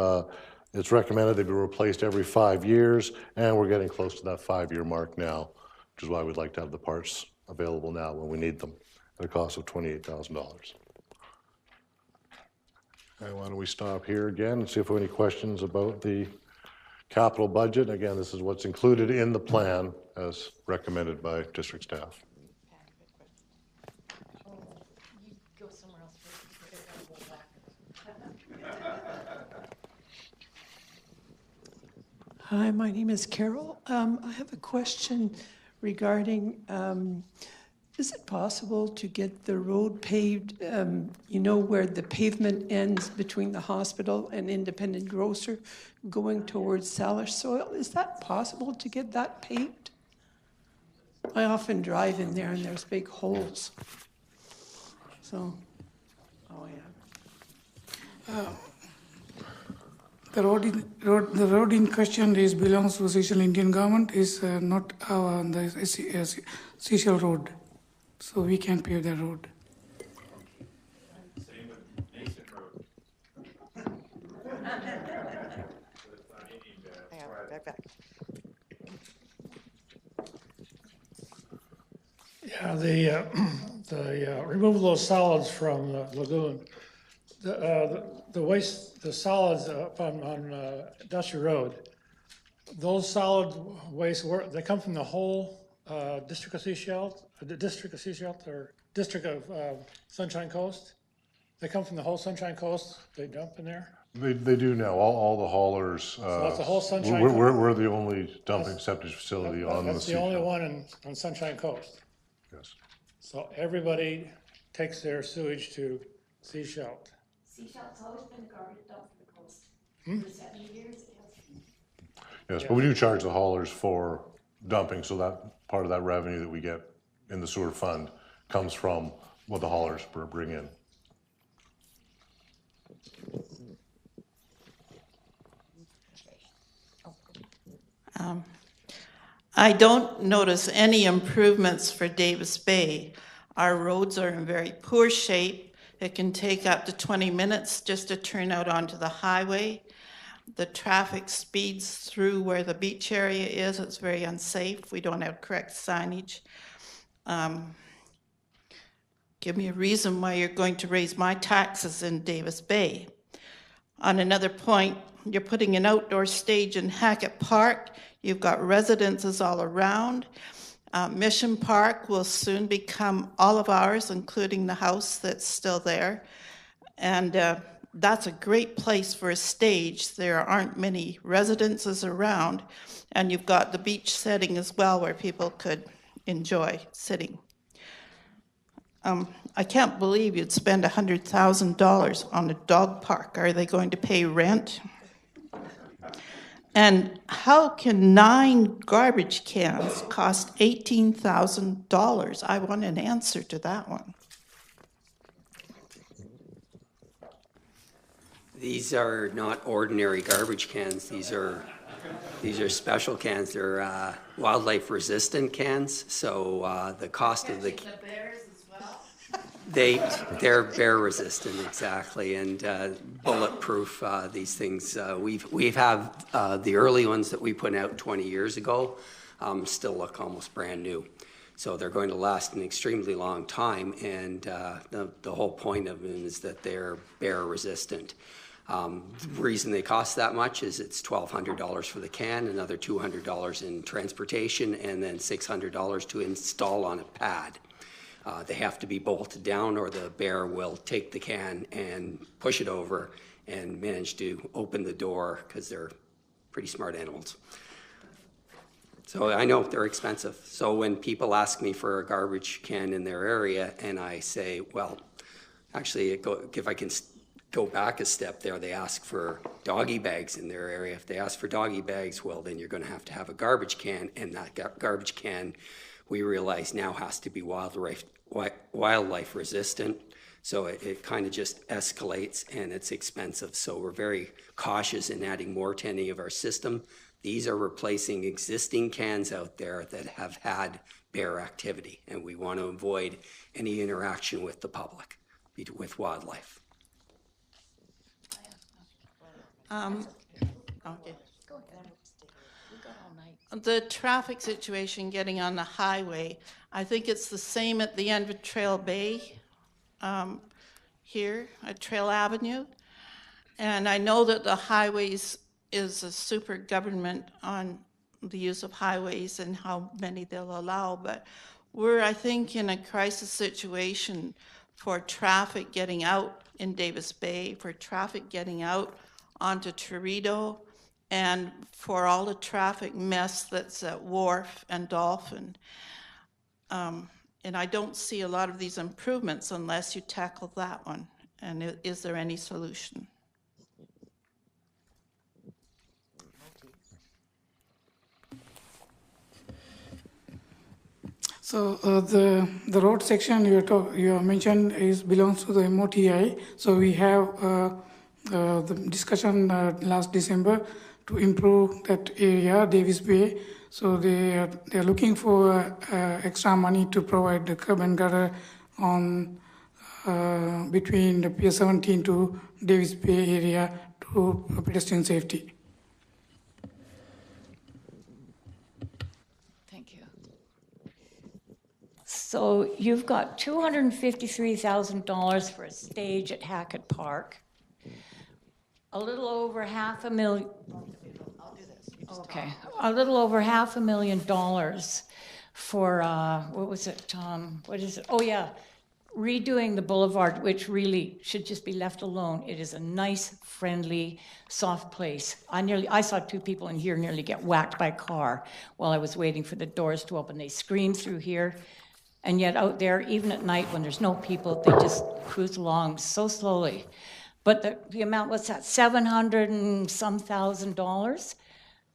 It's recommended they be replaced every 5 years, and we're getting close to that 5-year mark now, which is why we'd like to have the parts available now when we need them at a cost of $28,000. Okay, why don't we stop here again and see if we have any questions about the capital budget. Again, this is what's included in the plan as recommended by district staff. Hi, my name is Carol. I have a question regarding, is it possible to get the road paved, you know, where the pavement ends between the hospital and Independent Grocer going towards Salish Soil? Is that possible to get that paved? I often drive in there and there's big holes. So, oh yeah. The road in question belongs to Seychelles Indian government, is not the Seychelles road. So we can pave the road. Same with Mason Road. Back. Yeah, the removal of solids from the lagoon. The waste, the solids up on Dusty Road, those solid waste, they come from the whole district of Seychelles, or district of Sunshine Coast? They come from the whole Sunshine Coast, they dump in there? They do now. All the haulers. So that's the whole Sunshine we're the only dumping septic facility on the That's the only one on Sunshine Coast. Yes. So everybody takes their sewage to Seychelles. Seychelles always been a garbage dump for the coast. For 70 years, it has. Yes, but we do charge the haulers for dumping, so that part of that revenue that we get in the sewer fund comes from what the haulers bring in. I don't notice any improvements for Davis Bay. Our roads are in very poor shape. It can take up to 20 minutes just to turn out onto the highway. The traffic speeds through where the beach area is. It's very unsafe. We don't have correct signage. Give me a reason why you're going to raise my taxes in Davis Bay. On another point, you're putting an outdoor stage in Hackett Park. You've got residences all around. Mission Park will soon become all of ours, including the house that's still there. And that's a great place for a stage. There aren't many residences around. And you've got the beach setting as well where people could enjoy sitting. I can't believe you'd spend $100,000 on a dog park. Are they going to pay rent? And how can 9 garbage cans cost $18,000? I want an answer to that one. These are not ordinary garbage cans. These are special cans. They're wildlife resistant cans. So the cost of the bears as well. They're bear resistant, exactly, and bulletproof. These things we've had the early ones that we put out 20 years ago still look almost brand new. So they're going to last an extremely long time, and the whole point of them is that they're bear resistant. The reason they cost that much is it's $1,200 for the can, another $200 in transportation, and then $600 to install on a pad. They have to be bolted down, or the bear will take the can and push it over and manage to open the door, because they're pretty smart animals. So I know they're expensive. So when people ask me for a garbage can in their area, and I say, well, actually, if I can go back a step there, they ask for doggy bags in their area. If they ask for doggy bags, well, then you're going to have a garbage can, and that garbage can, we realize now, has to be wildlife resistant. So it kind of just escalates, and it's expensive. So we're very cautious in adding more to any of our system. These are replacing existing cans out there that have had bear activity, and we want to avoid any interaction with the public, with wildlife. Okay. The traffic situation getting on the highway, I think it's the same at the end of Trail Bay here at Trail Avenue. And I know that the highways is a super government on the use of highways and how many they'll allow, but we're, I think, in a crisis situation for traffic getting out in Davis Bay, for traffic getting out onto Toredo, and for all the traffic mess that's at Wharf and Dolphin. And I don't see a lot of these improvements unless you tackle that one. And is there any solution? So the road section you mentioned belongs to the MOTI. So we have the discussion last December to improve that area, Davis Bay. So they are looking for extra money to provide the curb and gutter on between the Pier 17 to Davis Bay area to pedestrian safety. Thank you. So you've got $253,000 for a stage at Hackett Park. A little over $500,000. Okay, a little over $500,000 for what was it? What is it? Oh yeah, redoing the boulevard, which really should just be left alone. It is a nice, friendly, soft place. I saw 2 people in here nearly get whacked by a car while I was waiting for the doors to open. They screamed through here, and yet out there, even at night when there's no people, they just cruise along so slowly. But the amount, what's that, $700 and some thousand?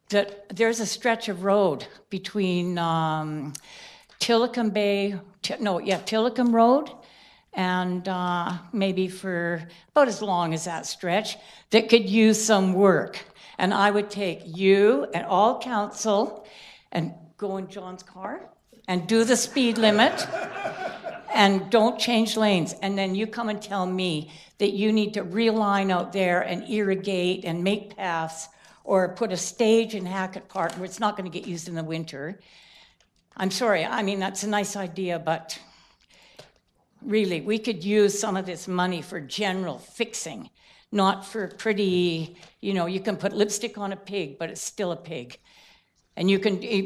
That there's a stretch of road between Tillicum Road and maybe for about as long as that stretch that could use some work. And I would take you and all council and go in John's car and do the speed limit and don't change lanes. And then you come and tell me that you need to realign out there and irrigate and make paths or put a stage in Hackett Park where it's not going to get used in the winter. I'm sorry, I mean, that's a nice idea, but really, we could use some of this money for general fixing, not for pretty, you can put lipstick on a pig, but it's still a pig. And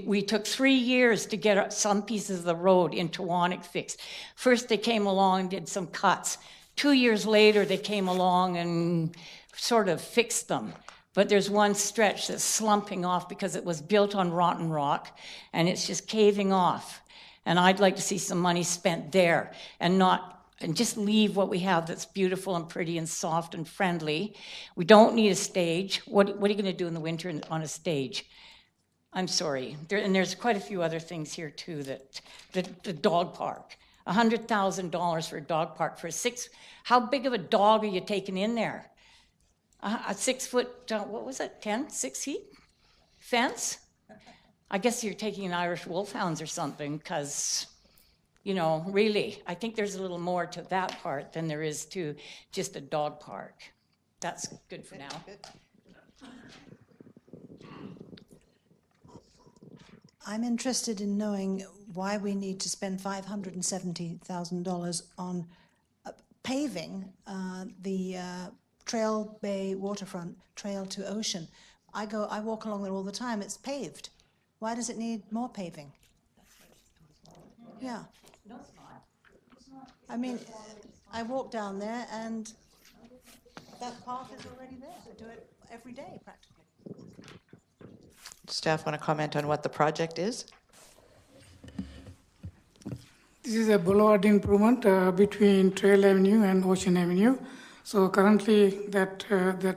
we took 3 years to get some pieces of the road in Tewanek fixed. First, they came along and did some cuts. 2 years later, they came along and sort of fixed them. But there's one stretch that's slumping off because it was built on rotten rock, and it's just caving off. And I'd like to see some money spent there and not and just leave what we have that's beautiful and pretty and soft and friendly. We don't need a stage. What are you going to do in the winter on a stage? I'm sorry. And there's quite a few other things here too, that the dog park. $100,000 for a dog park for how big of a dog are you taking in there? A 6 foot, what was it, 6 feet fence? I guess you're taking Irish wolfhounds or something, because, you know, really, I think there's a little more to that part than there is to just a dog park. That's good for now. I'm interested in knowing why we need to spend $570,000 on paving the Trail Bay waterfront trail to Ocean. I walk along there all the time. It's paved. Why does it need more paving? Yeah. I mean, I walk down there and that path is already there. I do it every day practically. Staff want to comment on what the project is? This is a boulevard improvement between Trail Avenue and Ocean Avenue. So currently that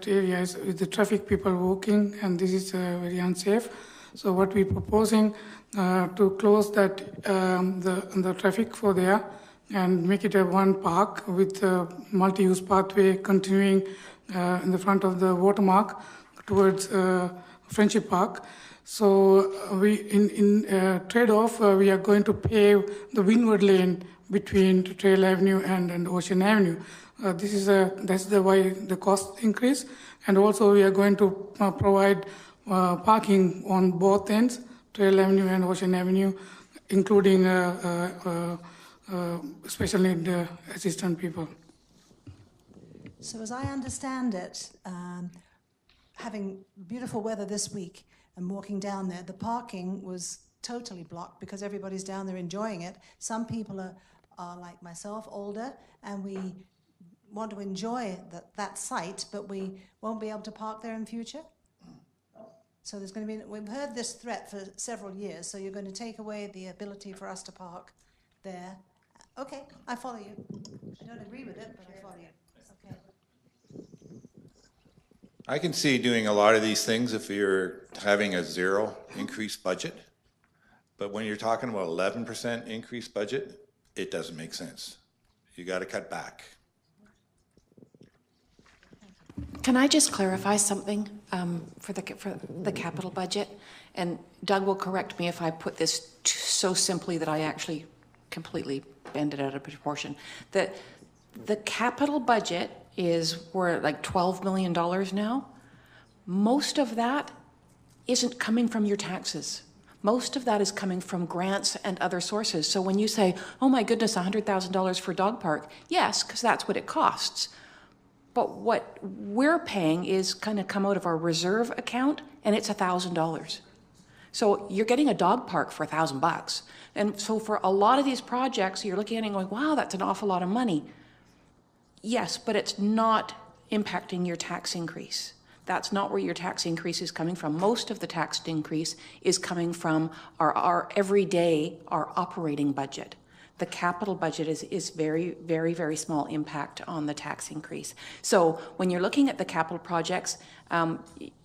area is with the traffic people walking, and this is very unsafe. So what we're proposing to close that the traffic for there and make it a one park with a multi-use pathway continuing in the front of the watermark towards Friendship Park. So we in trade-off we are going to pave the windward lane between Trail Avenue and Ocean Avenue. That's why the cost increase, and also we are going to provide parking on both ends, Trail Avenue and Ocean Avenue, including special need assistant people. So as I understand it, having beautiful weather this week and walking down there, the parking was totally blocked because everybody's down there enjoying it. Some people are like myself, older, and we want to enjoy that site, but we won't be able to park there in future? So there's going to be, we've heard this threat for several years, so you're going to take away the ability for us to park there. Okay, I follow you. I don't agree with it, but I follow you. Okay. I can see doing a lot of these things if you're having a zero increased budget. But when you're talking about 11% increased budget, it doesn't make sense. You got to cut back. Can I just clarify something for the capital budget? And Doug will correct me if I put this so simply that I actually completely bend it out of proportion. The capital budget we're at like $12 million now. Most of that isn't coming from your taxes. Most of that is coming from grants and other sources. So when you say, oh my goodness, $100,000 for a dog park, yes, because that's what it costs. But what we're paying is kind of come out of our reserve account, and it's $1,000. So you're getting a dog park for $1,000. And so for a lot of these projects, you're looking at it and going, wow, that's an awful lot of money. Yes, but it's not impacting your tax increase. That's not where your tax increase is coming from. Most of the tax increase is coming from our everyday, our operating budget. The capital budget is very, very, very small impact on the tax increase. So when you're looking at the capital projects,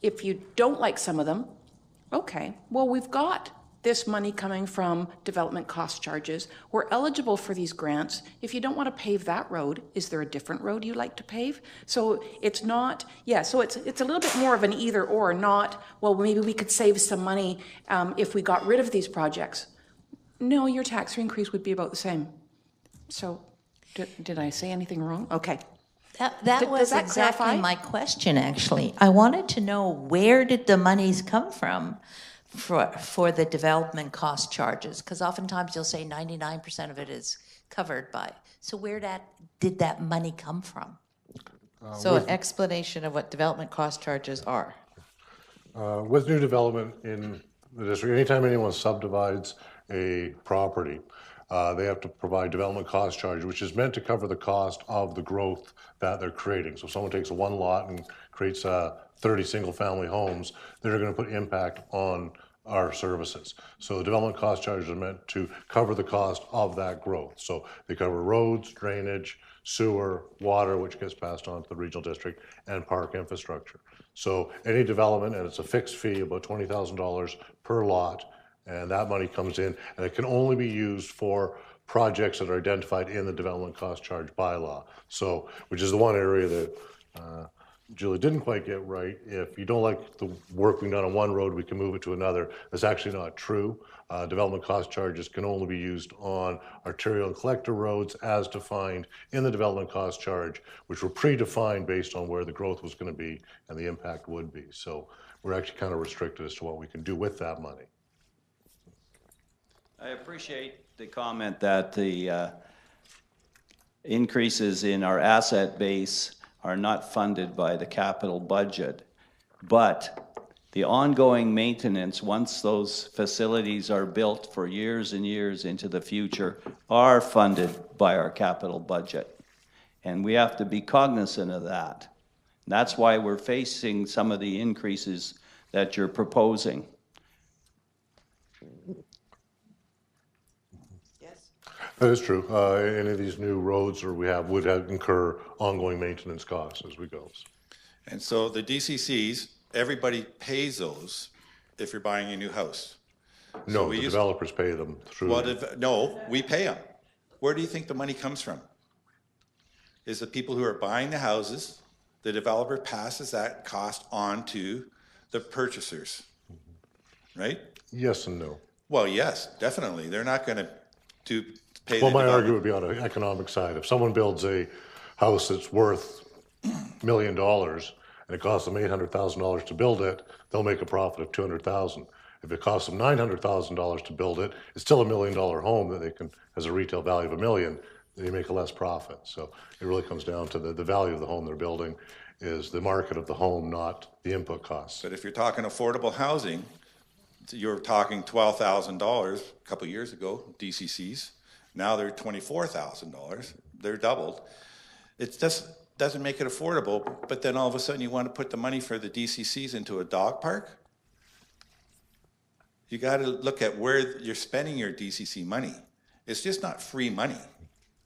if you don't like some of them, okay, well, we've got this money coming from development cost charges. We're eligible for these grants. If you don't want to pave that road, is there a different road you like to pave? So it's not, so it's a little bit more of an either or, not, well, maybe we could save some money if we got rid of these projects. No, your tax increase would be about the same. So did I say anything wrong? Okay. That was exactly my question, actually. I wanted to know, where did the monies come from for the development cost charges? Because oftentimes you'll say 99% of it is covered by. So where did that money come from? So an explanation of what development cost charges are. With new development in the district, anytime anyone subdivides a property, they have to provide development cost charge, which is meant to cover the cost of the growth that they're creating. So if someone takes one lot and creates 30 single-family homes, they're going to put impact on our services. So the development cost charges are meant to cover the cost of that growth. So they cover roads, drainage, sewer, water, which gets passed on to the regional district, and park infrastructure. So any development, and it's a fixed fee, about $20,000 per lot, and that money comes in, and it can only be used for projects that are identified in the development cost charge bylaw. So, which is the one area that Julie didn't quite get right. If you don't like the work being done on one road, we can move it to another. That's actually not true. Development cost charges can only be used on arterial and collector roads as defined in the development cost charge, which were predefined based on where the growth was going to be and the impact would be. So we're actually kind of restricted as to what we can do with that money. I appreciate the comment that the increases in our asset base are not funded by the capital budget, but the ongoing maintenance, once those facilities are built for years and years into the future, are funded by our capital budget. And we have to be cognizant of that. That's why we're facing some of the increases that you're proposing. That is true. Any of these new roads would incur ongoing maintenance costs as we go. And so the DCCs, everybody pays those if you're buying a new house. No, the developers pay them through. No, we pay them. Where do you think the money comes from? Is the people who are buying the houses, the developer passes that cost on to the purchasers, right? Yes and no. Well, yes, definitely. They're not going to pay Well, the my developer. argument would be on the economic side. If someone builds a house that's worth $1 million and it costs them $800,000 to build it, they'll make a profit of $200,000. If it costs them $900,000 to build it, it's still $1 million home that they can, has a retail value of $1 million, they make a less profit. So it really comes down to the value of the home they're building is the market of the home, not the input costs. But if you're talking affordable housing, you're talking $12,000 a couple of years ago, DCCs. Now they're $24,000. They're doubled. It just doesn't make it affordable, but then all of a sudden you want to put the money for the DCCs into a dog park? You got to look at where you're spending your DCC money. It's just not free money.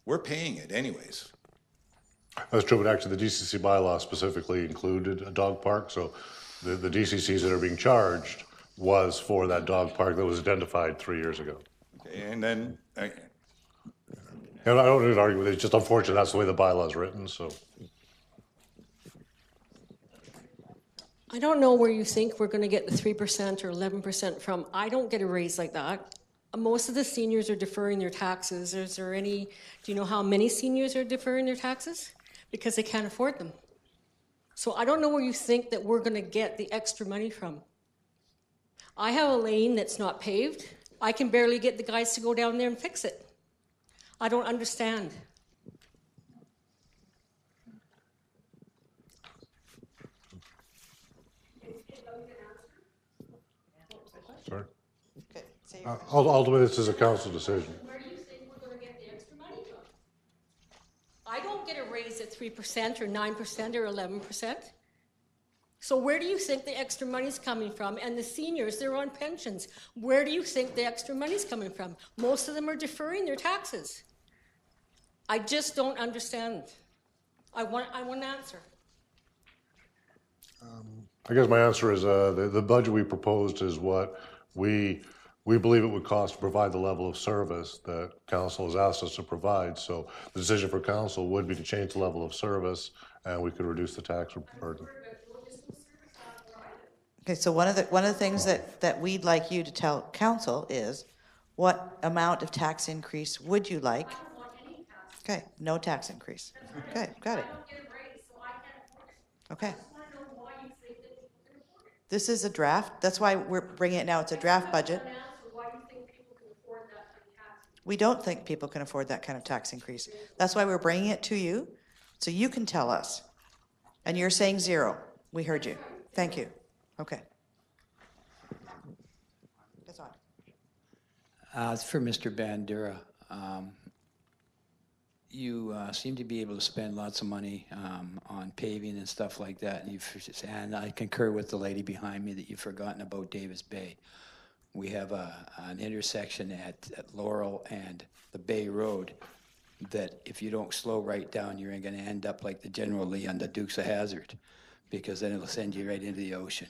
We're paying it anyways. That's true, but actually the DCC bylaw specifically included a dog park, so the DCCs that are being charged was for that dog park that was identified 3 years ago. Okay, and then, And I don't need to argue with it, it's just unfortunate that's the way the bylaw is written, so. I don't know where you think we're going to get the 3% or 11% from. I don't get a raise like that. Most of the seniors are deferring their taxes. Is there any, do you know how many seniors are deferring their taxes? Because they can't afford them. So I don't know where you think that we're going to get the extra money from. I have a lane that's not paved. I can barely get the guys to go down there and fix it. I don't understand. Sorry? Ultimately, this is a council decision. Where do you think we're going to get the extra money from? I don't get a raise at 3% or 9% or 11%. So where do you think the extra money's coming from? And the seniors, they're on pensions. Where do you think the extra money's coming from? Most of them are deferring their taxes. I just don't understand. I want an answer. I guess my answer is the budget we proposed is what we believe it would cost to provide the level of service that council has asked us to provide. So the decision for council would be to change the level of service and we could reduce the tax burden. Okay, so one of the things that we'd like you to tell council is what amount of tax increase would you like? Okay, no tax increase. Okay, got it. Okay. This is a draft. That's why we're bringing it now. It's a draft budget. We don't think people can afford that kind of tax increase. That's why we're bringing it to you, so you can tell us. And you're saying 0. We heard you. Thank you. Okay. That's on. It's for Mr. Bandura. You seem to be able to spend lots of money on paving and stuff like that, and I concur with the lady behind me that you've forgotten about Davis Bay. we have an intersection at Laurel and the Bay Road that if you don't slow right down, you're going to end up like the General Lee on the Dukes of Hazzard, because then it'll send you right into the ocean.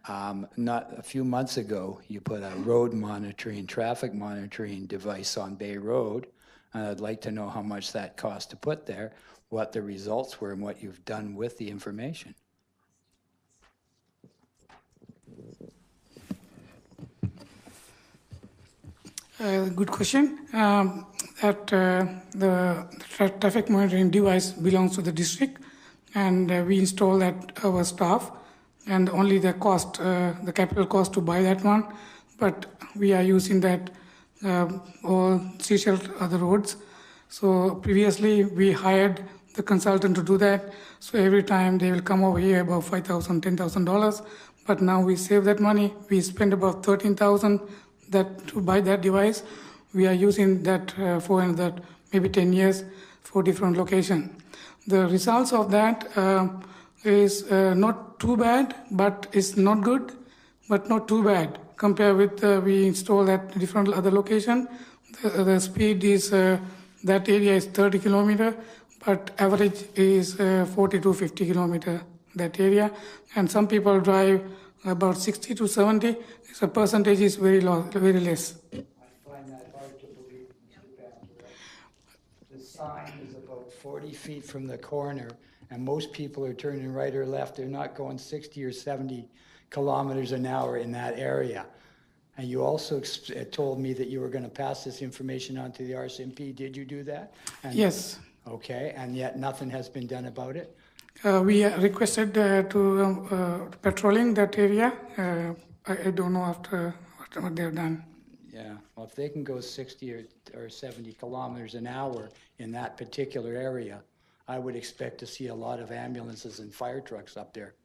Not a few months ago, you put a road monitoring, traffic monitoring device on Bay Road, and I'd like to know how much that cost to put there, what the results were, and what you've done with the information. Good question. The traffic monitoring device belongs to the district, and we install that our staff, and only the cost, the capital cost to buy that one. But we are using that all Seychelles other roads. So previously we hired the consultant to do that. So every time they will come over here about $5,000, $10,000. But now we save that money. We spend about $13,000 that to buy that device. We are using that for another maybe 10 years for different location. The results of that is not too bad, but it's not good, but not too bad. Compared with we install at different other location, the speed is that area is 30 kilometer, but average is 40 to 50 kilometer that area, and some people drive about 60 to 70. So percentage is very low, very less. I find that hard to believe, Mr. Banker. The sign is about 40 feet from the corner, and most people are turning right or left. They're not going 60 or 70 kilometers an hour in that area. And you also told me that you were going to pass this information on to the RCMP. Did you do that? And, yes. Okay, and yet nothing has been done about it? We requested to patrolling that area. I don't know after what they've done. Yeah, well, if they can go 60 or 70 kilometers an hour in that particular area, I would expect to see a lot of ambulances and fire trucks up there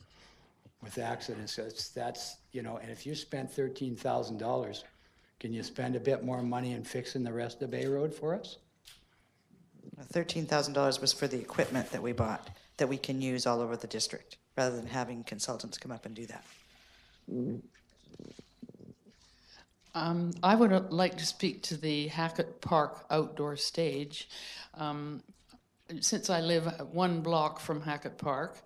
with accidents. That's, you know, and if you spent $13,000, can you spend a bit more money in fixing the rest of Bay Road for us? $13,000 was for the equipment that we bought that we can use all over the district, rather than having consultants come up and do that. I would like to speak to the Hackett Park outdoor stage. Since I live 1 block from Hackett Park,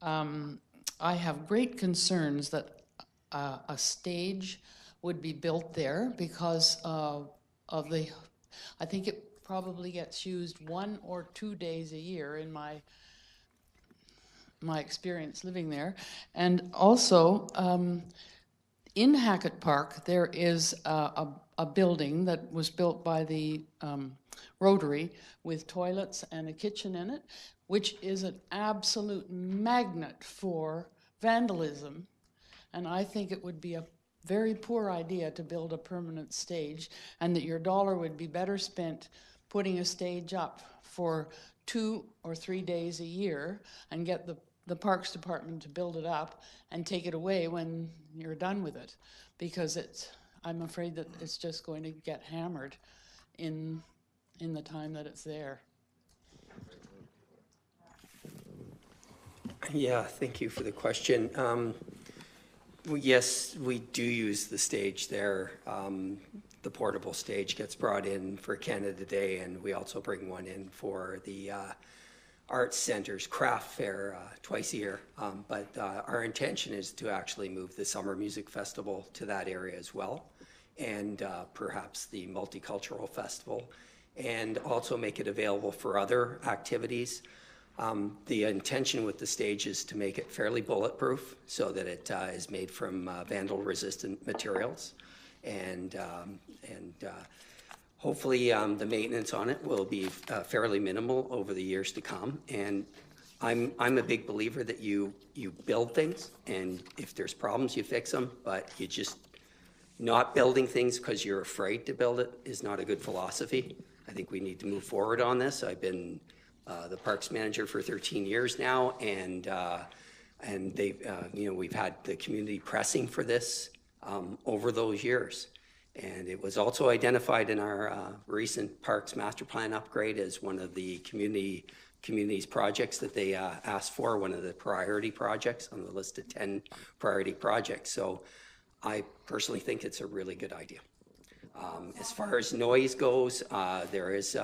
I have great concerns that a stage would be built there because of the, I think it probably gets used 1 or 2 days a year in my experience living there. And also, in Hackett Park, there is a building that was built by the Rotary with toilets and a kitchen in it, which is an absolute magnet for vandalism. And I think it would be a very poor idea to build a permanent stage, and that your dollar would be better spent putting a stage up for 2 or 3 days a year and get the Parks Department to build it up and take it away when you're done with it, because I'm afraid that it's just going to get hammered in the time that it's there. Yeah, thank you for the question. Well, yes, we do use the stage there. The portable stage gets brought in for Canada Day, and we also bring one in for the Arts Center's craft fair twice a year. But our intention is to actually move the Summer Music Festival to that area as well, and perhaps the Multicultural Festival, and also make it available for other activities. The intention with the stage is to make it fairly bulletproof so that it is made from vandal-resistant materials, and hopefully the maintenance on it will be fairly minimal over the years to come. And I'm a big believer that you build things, and if there's problems, you fix them, but you just not building things because you're afraid to build it is not a good philosophy. I think we need to move forward on this. I've been the parks manager for 13 years now, and they've, we've had the community pressing for this over those years. And it was also identified in our recent Parks Master Plan upgrade as one of the community's projects that they asked for, one of the priority projects on the list of 10 priority projects. So I personally think it's a really good idea. As far as noise goes, there is,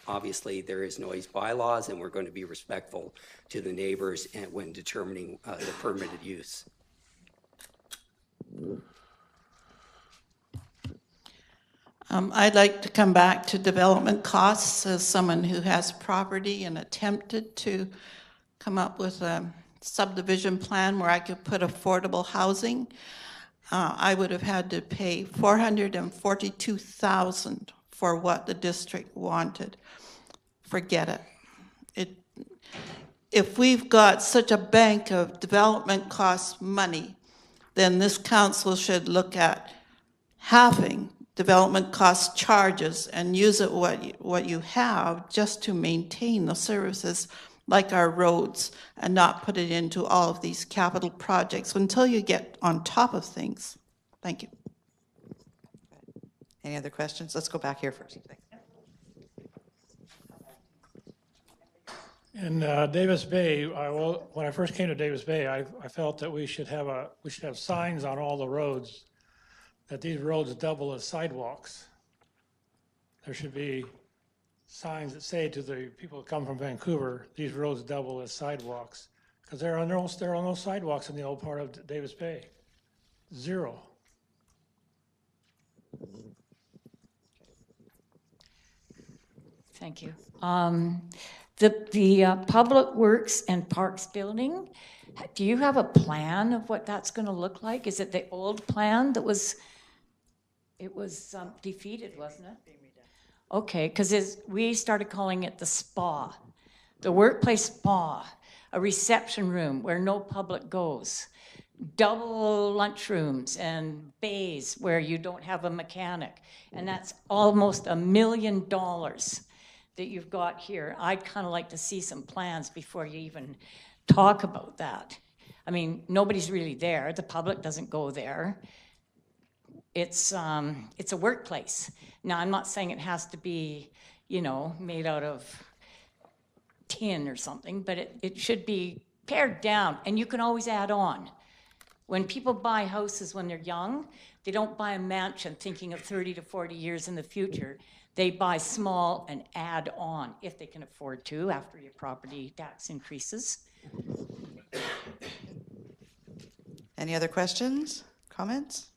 obviously there is noise bylaws, and we're going to be respectful to the neighbors and when determining the permitted use. I'd like to come back to development costs as someone who has property and attempted to come up with a subdivision plan where I could put affordable housing. I would have had to pay $442,000 for what the district wanted. Forget it. If we've got such a bank of development cost money, then this council should look at halving development cost charges and use it what you have just to maintain the services like our roads, and not put it into all of these capital projects until you get on top of things. Thank you. Any other questions? Let's go back here first. In Davis Bay, when I first came to Davis Bay, I felt that we should have signs on all the roads that these roads double as sidewalks. There should be signs that say to the people that come from Vancouver, these roads double as sidewalks, because there are no sidewalks in the old part of Davis Bay. Zero. Thank you. The Public Works and Parks building, do you have a plan of what that's going to look like? Is it the old plan that was, defeated, wasn't it? Okay, because we started calling it the spa, the workplace spa, a reception room where no public goes, double lunchrooms and bays where you don't have a mechanic, and that's almost $1 million that you've got here. I'd kind of like to see some plans before you even talk about that. I mean, nobody's really there. The public doesn't go there. It's a workplace. Now, I'm not saying it has to be, made out of tin or something, but it should be pared down, and you can always add on. When people buy houses when they're young, they don't buy a mansion thinking of 30 to 40 years in the future. They buy small and add on, if they can afford to, after your property tax increases. Any other questions, comments?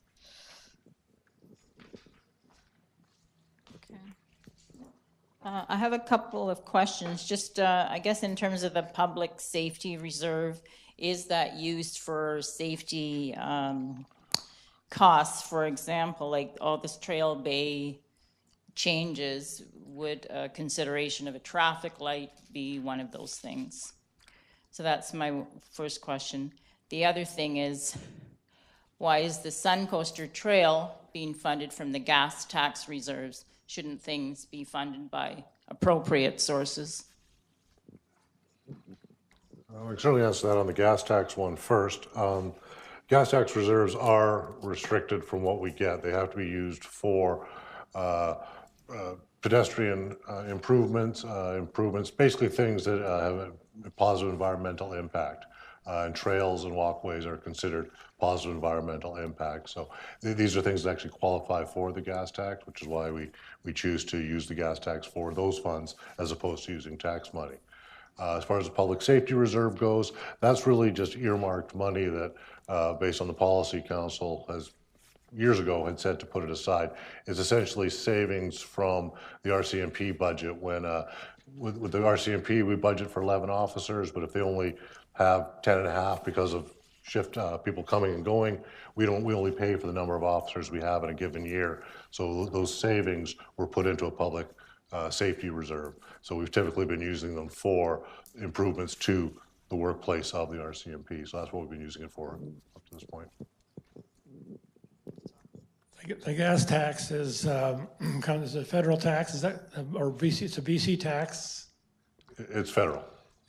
I have a couple of questions. Just, I guess, in terms of the public safety reserve, is that used for safety costs? For example, like all this Trail Bay changes, would a consideration of a traffic light be one of those things? So that's my first question. The other thing is, why is the Suncoaster Trail being funded from the gas tax reserves? Shouldn't things be funded by appropriate sources? I can certainly answer that on the gas tax one first. Gas tax reserves are restricted from what we get. They have to be used for pedestrian improvements, basically things that have a positive environmental impact. And trails and walkways are considered positive environmental impact. So these are things that actually qualify for the gas tax, which is why we choose to use the gas tax for those funds as opposed to using tax money. As far as the public safety reserve goes, that's really just earmarked money that, based on the policy council, has years ago had said to put it aside. It's essentially savings from the RCMP budget. When with the RCMP, we budget for 11 officers, but if they only have 10 and a half because of shift people coming and going, we only pay for the number of officers we have in a given year. So those savings were put into a public safety reserve. So we've typically been using them for improvements to the workplace of the RCMP. So that's what we've been using it for up to this point. The gas tax is kind of a federal tax, is that, or BC? It's a BC tax. It's federal.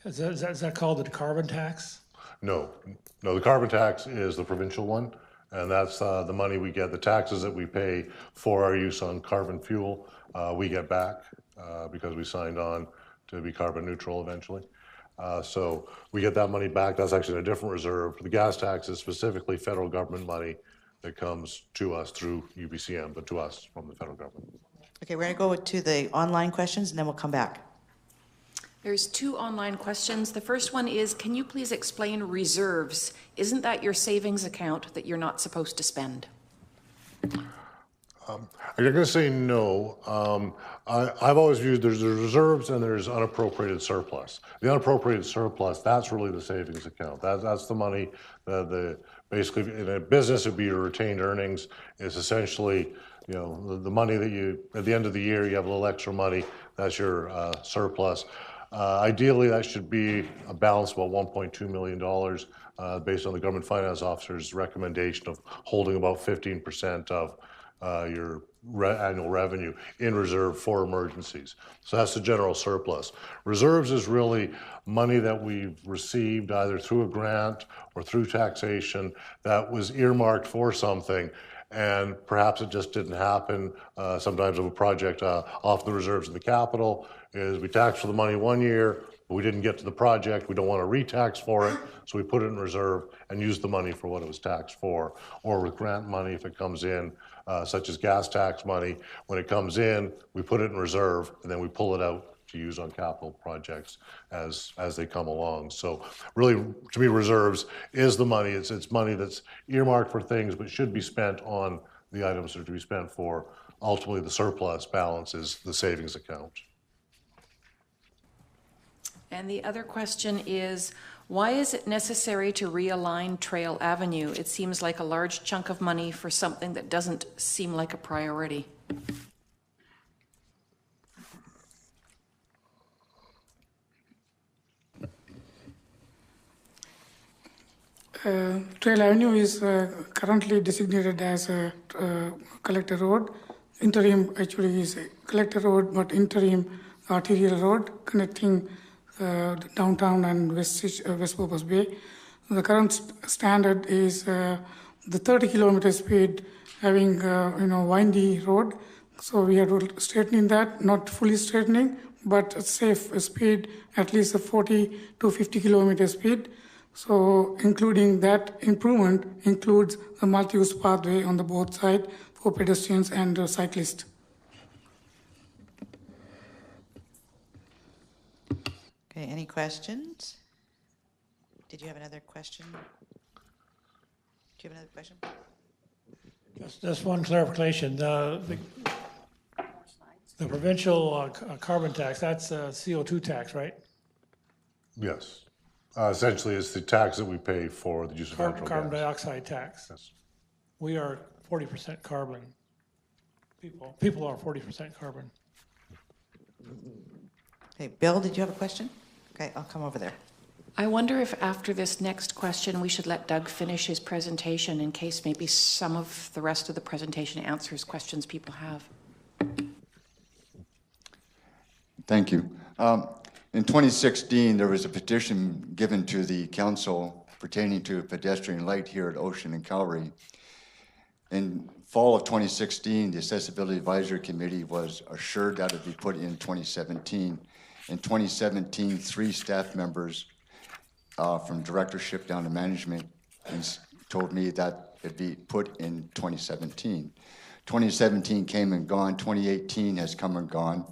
Is that called the carbon tax? No, the carbon tax is the provincial one, and that's the money we get, the taxes that we pay for our use on carbon fuel, we get back because we signed on to be carbon neutral eventually. So we get that money back. That's actually in a different reserve. The gas tax is specifically federal government money that comes to us through UBCM, but to us from the federal government. Okay, we're going to go to the online questions, and then we'll come back. There's 2 online questions. The first one is, can you please explain reserves? Isn't that your savings account that you're not supposed to spend? I'm going to say no. I've always viewed there's reserves and there's unappropriated surplus. The unappropriated surplus, that's really the savings account. That's the money that basically in a business it would be your retained earnings. It's essentially, you know, the money that you, at the end of the year, you have a little extra money. That's your surplus. Ideally, that should be a balance of about $1.2 million based on the government finance officer's recommendation of holding about 15% of your annual revenue in reserve for emergencies. So that's the general surplus. Reserves is really money that we've received either through a grant or through taxation that was earmarked for something, and perhaps it just didn't happen. Sometimes of a project off the reserves of the capital is we tax for the money one year, but we didn't get to the project. We don't want to re-tax for it, so we put it in reserve and use the money for what it was taxed for. Or with grant money, if it comes in, such as gas tax money, when it comes in, we put it in reserve, and then we pull it out to use on capital projects as they come along. So really, to me, reserves is the money. It's money that's earmarked for things, but should be spent on the items that are to be spent for. Ultimately, the surplus balance is the savings account. And the other question is, why is it necessary to realign Trail Avenue? It seems like a large chunk of money for something that doesn't seem like a priority. Trail Avenue is currently designated as a collector road. Interim actually is a collector road, but interim arterial road connecting downtown and West Purpose Bay. The current standard is the 30-kilometer speed, having windy road. So we are straightening that, not fully straightening, but a safe speed, at least a 40 to 50-kilometer speed. So including that improvement includes a multi-use pathway on the both sides for pedestrians and cyclists. Okay, any questions? Did you have another question? Do you have another question? Just one clarification. The provincial carbon tax, that's a CO2 tax, right? Yes. Essentially, it's the tax that we pay for the use of natural Carbon gas. dioxide tax. Yes. We are 40% carbon. People are 40% carbon. Okay, Bill, did you have a question? Okay, I'll come over there. I wonder if after this next question, we should let Doug finish his presentation in case maybe some of the rest of the presentation answers questions people have. Thank you. In 2016, there was a petition given to the council pertaining to a pedestrian light here at Ocean and Calgary. In fall of 2016, the Accessibility Advisory Committee was assured that it would be put in 2017. In 2017, 3 staff members from directorship down to management told me that it'd be put in 2017. 2017 came and gone. 2018 has come and gone.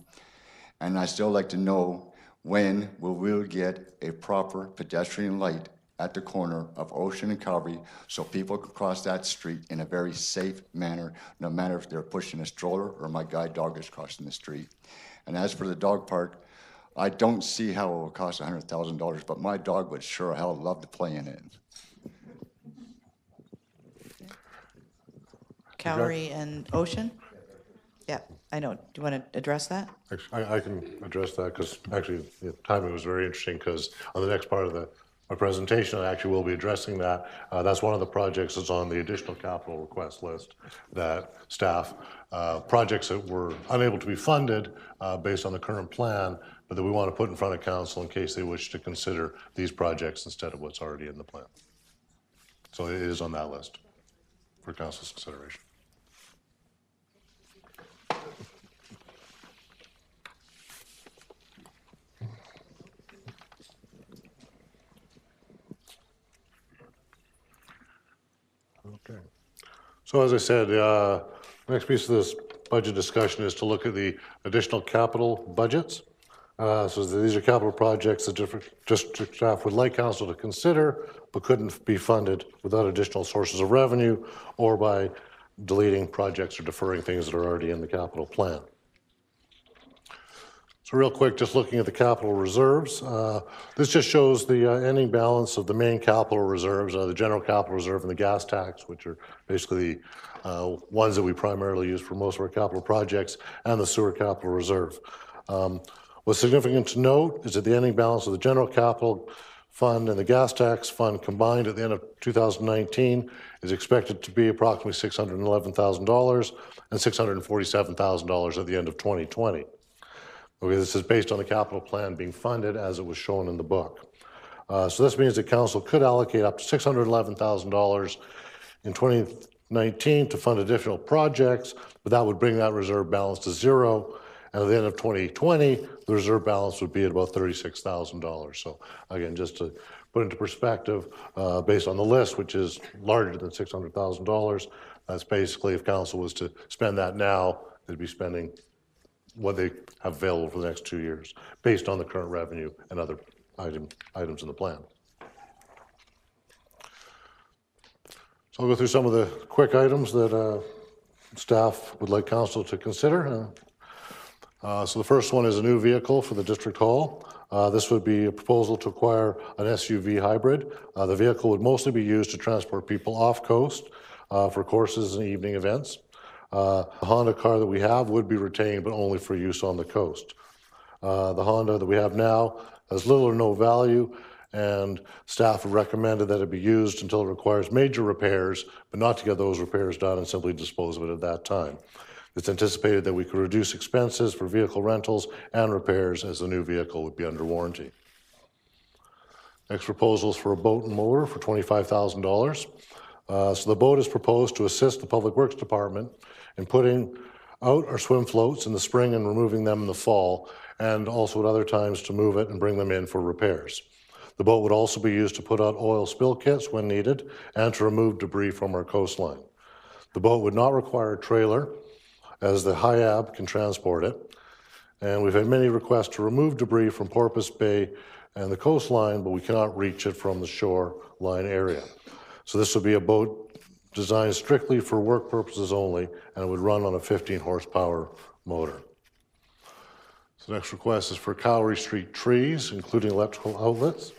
And I still like to know when will we get a proper pedestrian light at the corner of Ocean and Calgary so people can cross that street in a very safe manner, no matter if they're pushing a stroller or my guide dog is crossing the street. And as for the dog park, I don't see how it will cost $100,000, but my dog would sure hell love to play in it. Calgary and Ocean? Yeah, I know. Do you want to address that? Actually, I can address that because actually the timing was very interesting because on the next part of my presentation, I actually will be addressing that. That's one of the projects that's on the additional capital request list that staff, projects that were unable to be funded based on the current plan, but that we want to put in front of council in case they wish to consider these projects instead of what's already in the plan. So it is on that list for council's consideration. So as I said, next piece of this budget discussion is to look at the additional capital budgets. So these are capital projects that different district staff would like council to consider, but couldn't be funded without additional sources of revenue or by deleting projects or deferring things that are already in the capital plan. So real quick, just looking at the capital reserves, this just shows the ending balance of the main capital reserves, the general capital reserve and the gas tax, which are basically the ones that we primarily use for most of our capital projects, and the sewer capital reserve. What's significant to note is that the ending balance of the general capital fund and the gas tax fund combined at the end of 2019 is expected to be approximately $611,000 and $647,000 at the end of 2020. Okay, this is based on the capital plan being funded as it was shown in the book. So this means that council could allocate up to $611,000 in 2019 to fund additional projects, but that would bring that reserve balance to zero. And at the end of 2020, the reserve balance would be at about $36,000. So again, just to put into perspective, based on the list, which is larger than $600,000, that's basically if council was to spend that now, they'd be spending what they have available for the next 2 years, based on the current revenue and other items in the plan. So I'll go through some of the quick items that staff would like council to consider. So the first one is a new vehicle for the district hall. This would be a proposal to acquire an SUV hybrid. The vehicle would mostly be used to transport people off coast for courses and evening events. The Honda car that we have would be retained, but only for use on the coast. The Honda that we have now has little or no value, and staff have recommended that it be used until it requires major repairs, but not to get those repairs done and simply dispose of it at that time. It's anticipated that we could reduce expenses for vehicle rentals and repairs as the new vehicle would be under warranty. Next proposal is for a boat and motor for $25,000. So the boat is proposed to assist the Public Works Department in putting out our swim floats in the spring and removing them in the fall, and also at other times to move it and bring them in for repairs. The boat would also be used to put out oil spill kits when needed and to remove debris from our coastline. The boat would not require a trailer, as the HIAB can transport it. And we've had many requests to remove debris from Porpoise Bay and the coastline, but we cannot reach it from the shoreline area. So this would be a boat designed strictly for work purposes only, and it would run on a 15 horsepower motor. So the next request is for Cowrie Street trees, including electrical outlets.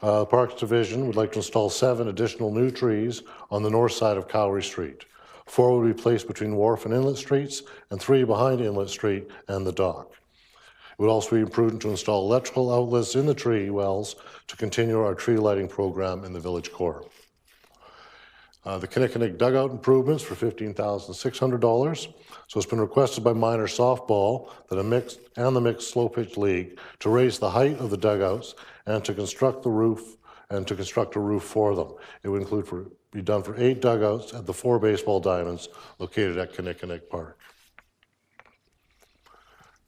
The Parks Division would like to install 7 additional new trees on the north side of Cowrie Street. 4 would be placed between Wharf and Inlet Streets, and 3 behind Inlet Street and the dock. It would also be prudent to install electrical outlets in the tree wells to continue our tree lighting program in the village core. The Kinnickinnick dugout improvements for $15,600. So it's been requested by minor softball that the mixed slow pitch league to raise the height of the dugouts and to construct the roof and to construct a roof for them. It would be done for 8 dugouts at the 4 baseball diamonds located at Kinnickinnick Park.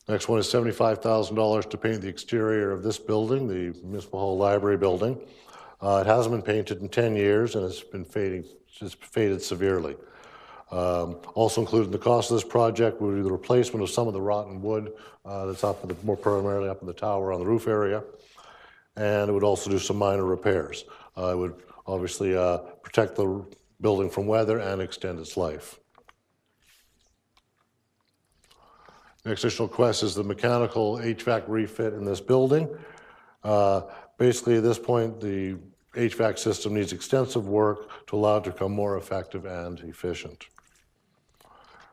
Next one is $75,000 to paint the exterior of this building, the Municipal Hall Library building. It hasn't been painted in 10 years and it's faded severely. Also included in the cost of this project would be the replacement of some of the rotten wood that's more primarily up in the tower on the roof area. And it would also do some minor repairs. It would obviously protect the building from weather and extend its life. Next additional request is the mechanical HVAC refit in this building. Basically, at this point, the HVAC system needs extensive work to allow it to become more effective and efficient.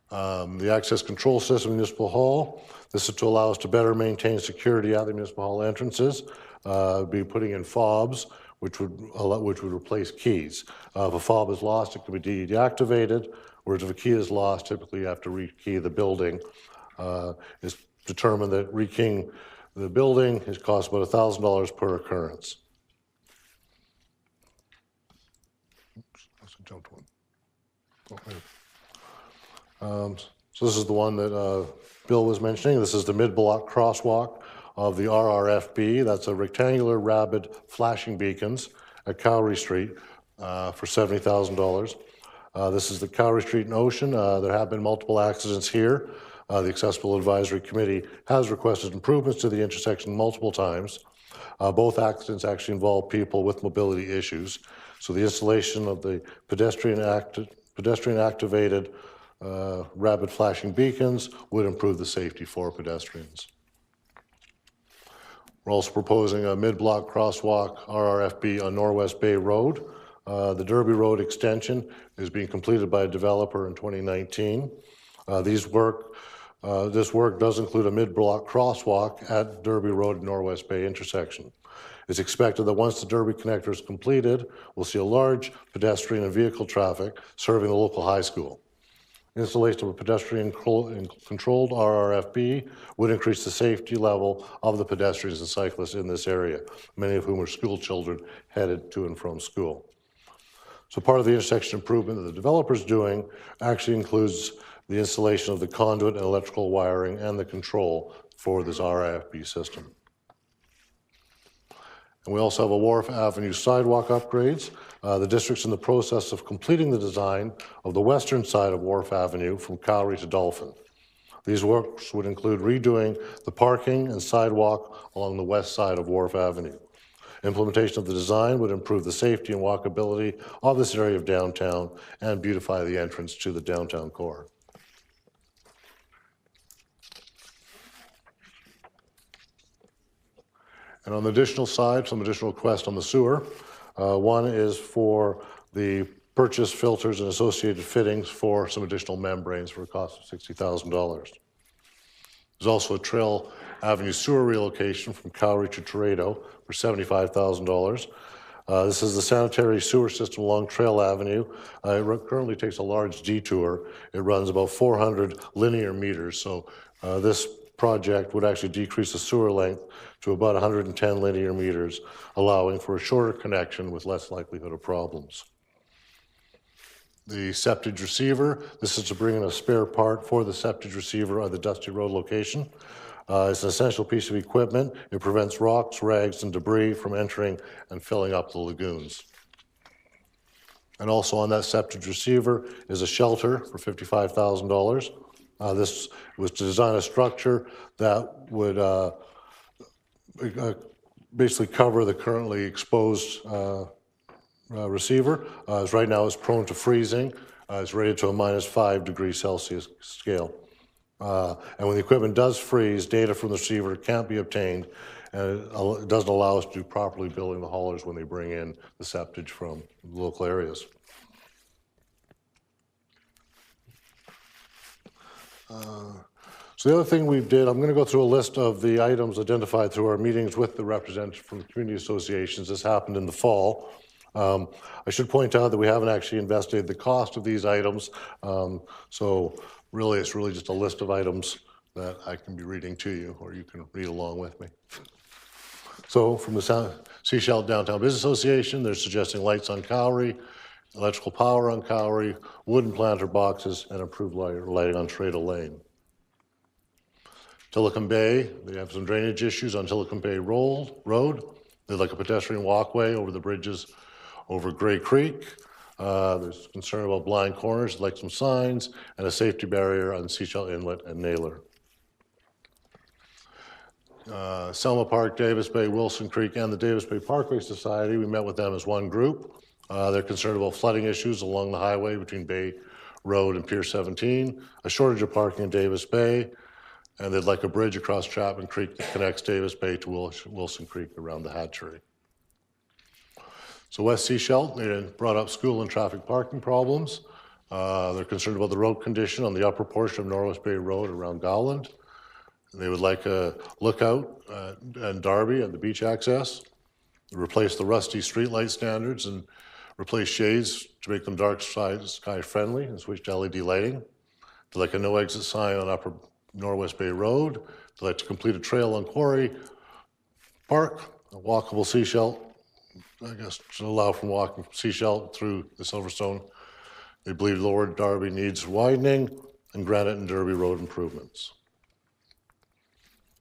The access control system in Municipal Hall, this is to allow us to better maintain security at the Municipal Hall entrances. Be putting in fobs, which would replace keys. If a fob is lost, it can be deactivated, whereas if a key is lost, typically you have to rekey the building. It's determined that rekeying the building has cost about $1,000 per occurrence. Oops, that's a jumped one. So this is the one that Bill was mentioning. This is the mid-block crosswalk of the RRFB. That's a rectangular rapid flashing beacons at Cowrie Street for $70,000. This is the Cowrie Street and Ocean. There have been multiple accidents here. The Accessible Advisory Committee has requested improvements to the intersection multiple times. Both accidents actually involve people with mobility issues. So the installation of the pedestrian-activated rapid flashing beacons would improve the safety for pedestrians. We're also proposing a mid-block crosswalk RRFB on Norwest Bay Road. The Derby Road extension is being completed by a developer in 2019. This work does include a mid-block crosswalk at Derby Road and Norwest Bay intersection. It's expected that once the Derby connector is completed, we'll see a large pedestrian and vehicle traffic serving the local high school. Installation of a pedestrian-controlled RRFB would increase the safety level of the pedestrians and cyclists in this area, many of whom are school children headed to and from school. So part of the intersection improvement that the developer is doing actually includes the installation of the conduit and electrical wiring and the control for this RRFB system. And we also have a Wharf Avenue sidewalk upgrades. The district's in the process of completing the design of the western side of Wharf Avenue from Cowrie to Dolphin. These works would include redoing the parking and sidewalk along the west side of Wharf Avenue. Implementation of the design would improve the safety and walkability of this area of downtown and beautify the entrance to the downtown core. And on the additional side, some additional requests on the sewer. One is for the purchase filters and associated fittings for some additional membranes for a cost of $60,000. There's also a Trail Avenue sewer relocation from Cowrie to Toredo for $75,000. This is the sanitary sewer system along Trail Avenue. It currently takes a large detour. It runs about 400 linear meters, so this project would actually decrease the sewer length to about 110 linear meters, allowing for a shorter connection with less likelihood of problems. The septage receiver, this is to bring in a spare part for the septage receiver at the Dusty Road location. It's an essential piece of equipment. It prevents rocks, rags, and debris from entering and filling up the lagoons. And also on that septage receiver is a shelter for $55,000. This was to design a structure that would basically cover the currently exposed receiver. As right now, it's prone to freezing. It's rated to a -5 degrees Celsius scale. And when the equipment does freeze, data from the receiver can't be obtained, and it doesn't allow us to do properly billing the haulers when they bring in the septage from local areas. So the other thing we did, I'm going to go through a list of the items identified through our meetings with the representatives from the community associations. This happened in the fall. I should point out that we haven't actually investigated the cost of these items. So really, it's really just a list of items that I can be reading to you, or you can read along with me. So from the Sechelt Downtown Business Association, they're suggesting lights on Cowrie, electrical power on Cowrie, wooden planter boxes, and improved lighting on Toredo Lane. Tillicum Bay, they have some drainage issues on Tillicum Bay Road. They'd like a pedestrian walkway over the bridges over Gray Creek. There's concern about blind corners, like some signs, and a safety barrier on Sechelt Inlet and Naylor. Selma Park, Davis Bay, Wilson Creek, and the Davis Bay Parkway Society, we met with them as one group. They're concerned about flooding issues along the highway between Bay Road and Pier 17, a shortage of parking in Davis Bay, and they'd like a bridge across Chapman Creek that connects Davis Bay to Wilson Creek around the hatchery. So West Sechelt, they brought up school and traffic parking problems. They're concerned about the road condition on the upper portion of Norwest Bay Road around Gowland. They would like a lookout and Darby at the beach access, replace the rusty streetlight standards and replace shades to make them dark sky friendly and switch to LED lighting. They'd like a no exit sign on upper Norwest Bay Road. They'd like to complete a trail on Quarry Park, a walkable Sechelt, I guess, to allow from walking from Sechelt through the Silverstone. They believe Lower Darby needs widening and Granite and Derby Road improvements.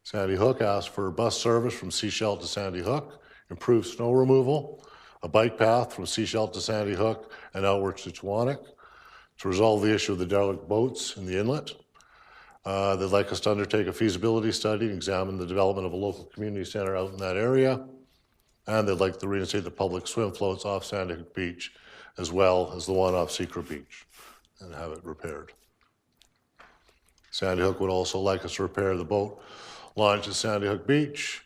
Sandy Hook asked for bus service from Sechelt to Sandy Hook, improved snow removal, a bike path from Sechelt to Sandy Hook and outwards to Tewanek, to resolve the issue of the derelict boats in the inlet. They'd like us to undertake a feasibility study and examine the development of a local community center out in that area. And they'd like to reinstate the public swim floats off Sandy Hook Beach, as well as the one off Secret Beach, and have it repaired. Sandy Hook would also like us to repair the boat launch at Sandy Hook Beach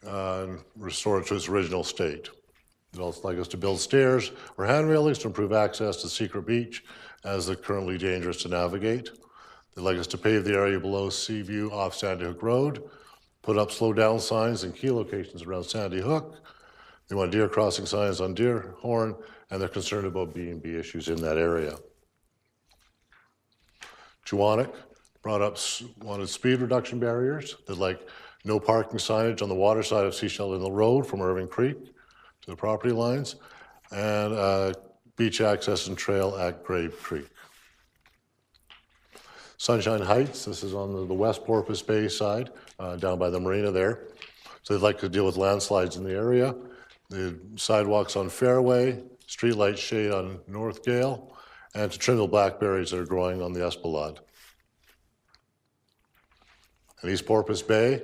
and restore it to its original state. They'd also like us to build stairs or hand railings to improve access to Secret Beach, as they're currently dangerous to navigate. They'd like us to pave the area below Seaview off Sandy Hook Road, put up slow down signs in key locations around Sandy Hook. They want deer crossing signs on Deerhorn, and they're concerned about B&B issues in that area. Chewanick brought up wanted speed reduction barriers. They'd like no parking signage on the water side of Seashell Inlet Road from Irving Creek to the property lines, and beach access and trail at Grave Creek. Sunshine Heights, this is on the West Porpoise Bay side, down by the marina there. So they'd like to deal with landslides in the area. The sidewalks on Fairway, streetlight shade on North Gale, and to trim the blackberries that are growing on the Esplanade. In East Porpoise Bay,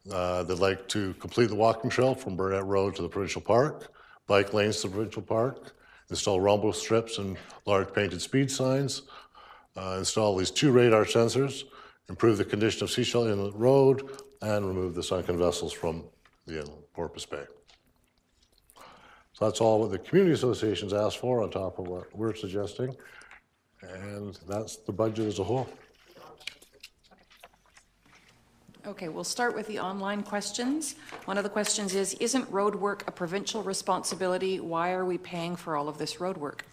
they'd like to complete the walking trail from Burnett Road to the Provincial Park, bike lanes to the Provincial Park, install rumble strips and large painted speed signs, install these 2 radar sensors, improve the condition of Seashell Inlet Road, and remove the sunken vessels from the inlet, Porpoise Bay. So that's all what the community associations asked for on top of what we're suggesting. And that's the budget as a whole. Okay, we'll start with the online questions. One of the questions is, isn't road work a provincial responsibility? Why are we paying for all of this road work?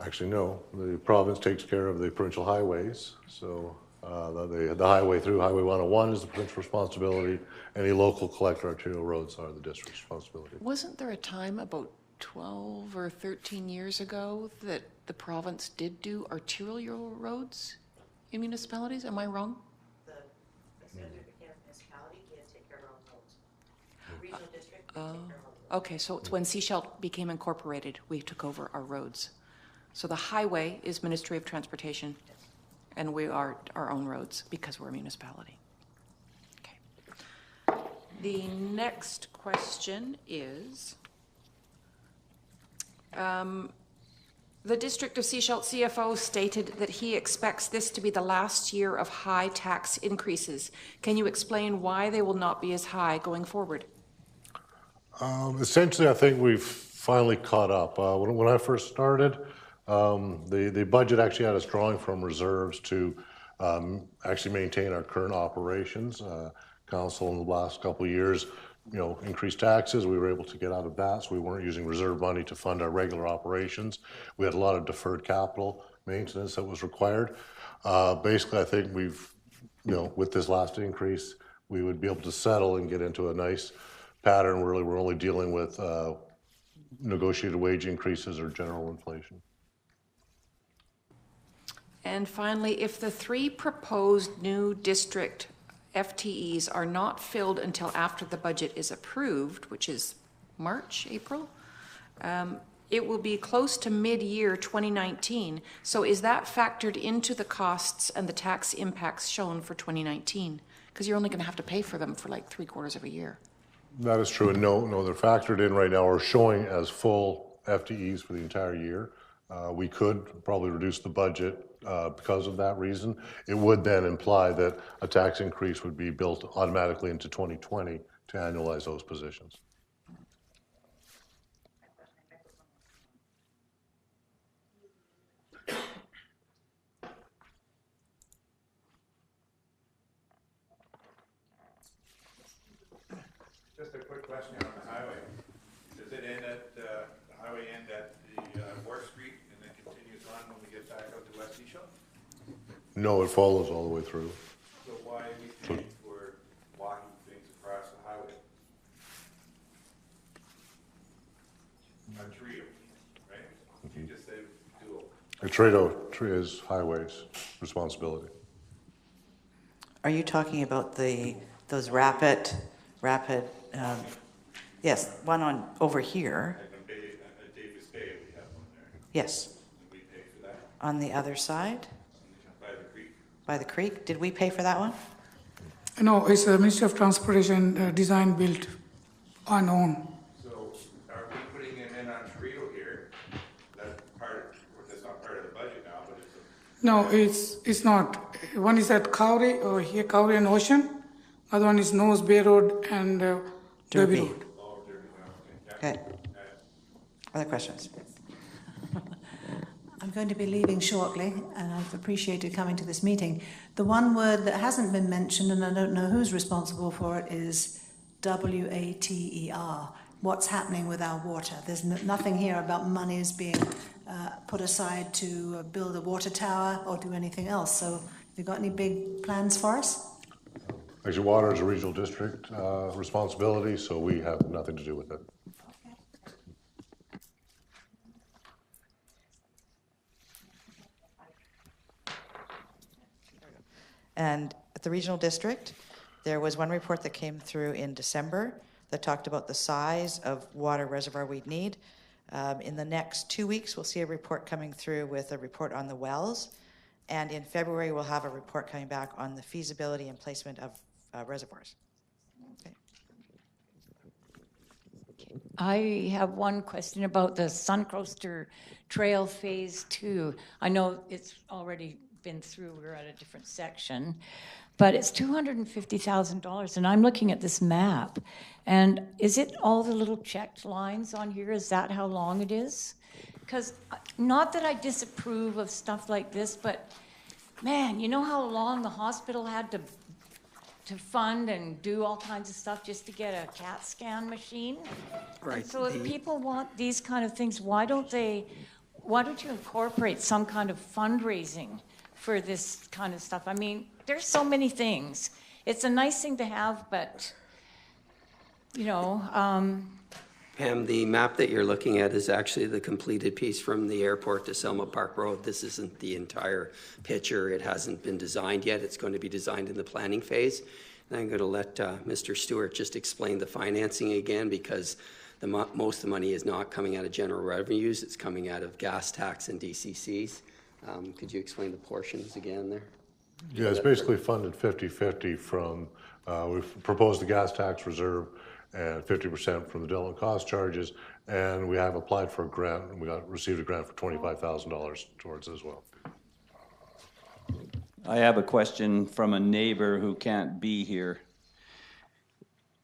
Actually, no. The province takes care of the provincial highways. So the highway through Highway 101 is the provincial responsibility. Any local collector arterial roads are the district's responsibility. Wasn't there a time about 12 or 13 years ago that the province did do arterial roads in municipalities? Am I wrong? The municipality can't take care of our own roads. The regional district can take care of our roads. Okay, so it's when Seashell became incorporated, we took over our roads. So the highway is Ministry of Transportation, and we are our own roads because we're a municipality. Okay. The next question is, the District of Seashell CFO stated that he expects this to be the last year of high tax increases. Can you explain why they will not be as high going forward? Essentially, I think we've finally caught up. When I first started, the budget actually had us drawing from reserves to actually maintain our current operations. Council in the last couple of years, increased taxes. We were able to get out of that, so we weren't using reserve money to fund our regular operations. We had a lot of deferred capital maintenance that was required. Basically, I think we've, with this last increase, we would be able to settle and get into a nice pattern. Really, we're only dealing with negotiated wage increases or general inflation. And finally, if the 3 proposed new district FTEs are not filled until after the budget is approved, which is March, April, it will be close to mid-year 2019. So is that factored into the costs and the tax impacts shown for 2019? Because you're only going to have to pay for them for like 3/4 of a year. That is true, and no, they're factored in right now or showing as full FTEs for the entire year. We could probably reduce the budget because of that reason. It would then imply that a tax increase would be built automatically into 2020 to annualize those positions. Just a quick question on the highway. Does it end at, the highway end at the Wharf Street and then continues on when we get back out to West Seashell? No, it follows all the way through. So why are we paying for walking things across the highway? A trio, right? You just said dual. The trade is highways responsibility. Are you talking about those rapid, yes, one on over here? Davis Bay, we have one there. Yes. We pay on the other side, By the creek. by the creek. Did we pay for that one? No, it's a Ministry of Transportation design built on own. So are we putting them in on Torito here? That's not part of the budget now, but it's No, it's not. One is at Cowrie, or here Cowrie and Ocean. Other one is Nose Bay Road and Derby Road. Okay. Other questions? I'm going to be leaving shortly, and I've appreciated coming to this meeting. The one word that hasn't been mentioned, and I don't know who's responsible for it, is WATER. What's happening with our water? There's nothing here about monies being put aside to build a water tower or do anything else. So have you got any big plans for us? Actually, water is a regional district responsibility, so we have nothing to do with it. And at the regional district, there was one report that came through in December that talked about the size of water reservoir we'd need. In the next 2 weeks, we'll see a report coming through with a report on the wells. And in February, we'll have a report coming back on the feasibility and placement of reservoirs. Okay. I have one question about the Suncoaster Trail Phase 2. I know it's already been through, we're at a different section, but it's $250,000, and I'm looking at this map, and is it all the little checked lines on here? Is that how long it is? Because not that I disapprove of stuff like this, but man, you know how long the hospital had to fund and do all kinds of stuff just to get a CAT scan machine? Right. And so if people want these kind of things, why don't you incorporate some kind of fundraising for this kind of stuff? I mean, there's so many things. It's a nice thing to have, but, you know. Pam, the map that you're looking at is actually the completed piece from the airport to Selma Park Road. This isn't the entire picture. It hasn't been designed yet. It's going to be designed in the planning phase. And I'm going to let Mr. Stewart just explain the financing again, because most of the money is not coming out of general revenues. It's coming out of gas tax and DCCs. Could you explain the portions again there? Yeah, it's basically funded 50-50 from, we've proposed the gas tax reserve and 50% from the development cost charges, and we have applied for a grant, and we received a grant for $25,000 towards it as well. I have a question from a neighbor who can't be here,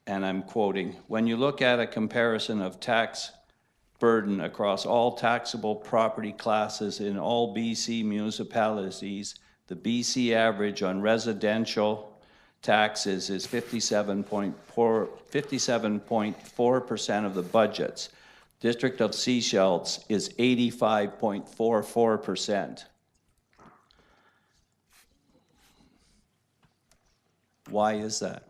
and I'm quoting, "When you look at a comparison of tax burden across all taxable property classes in all BC municipalities, the BC average on residential taxes is 57.4% of the budgets. District of Seychelles is 85.44%. Why is that?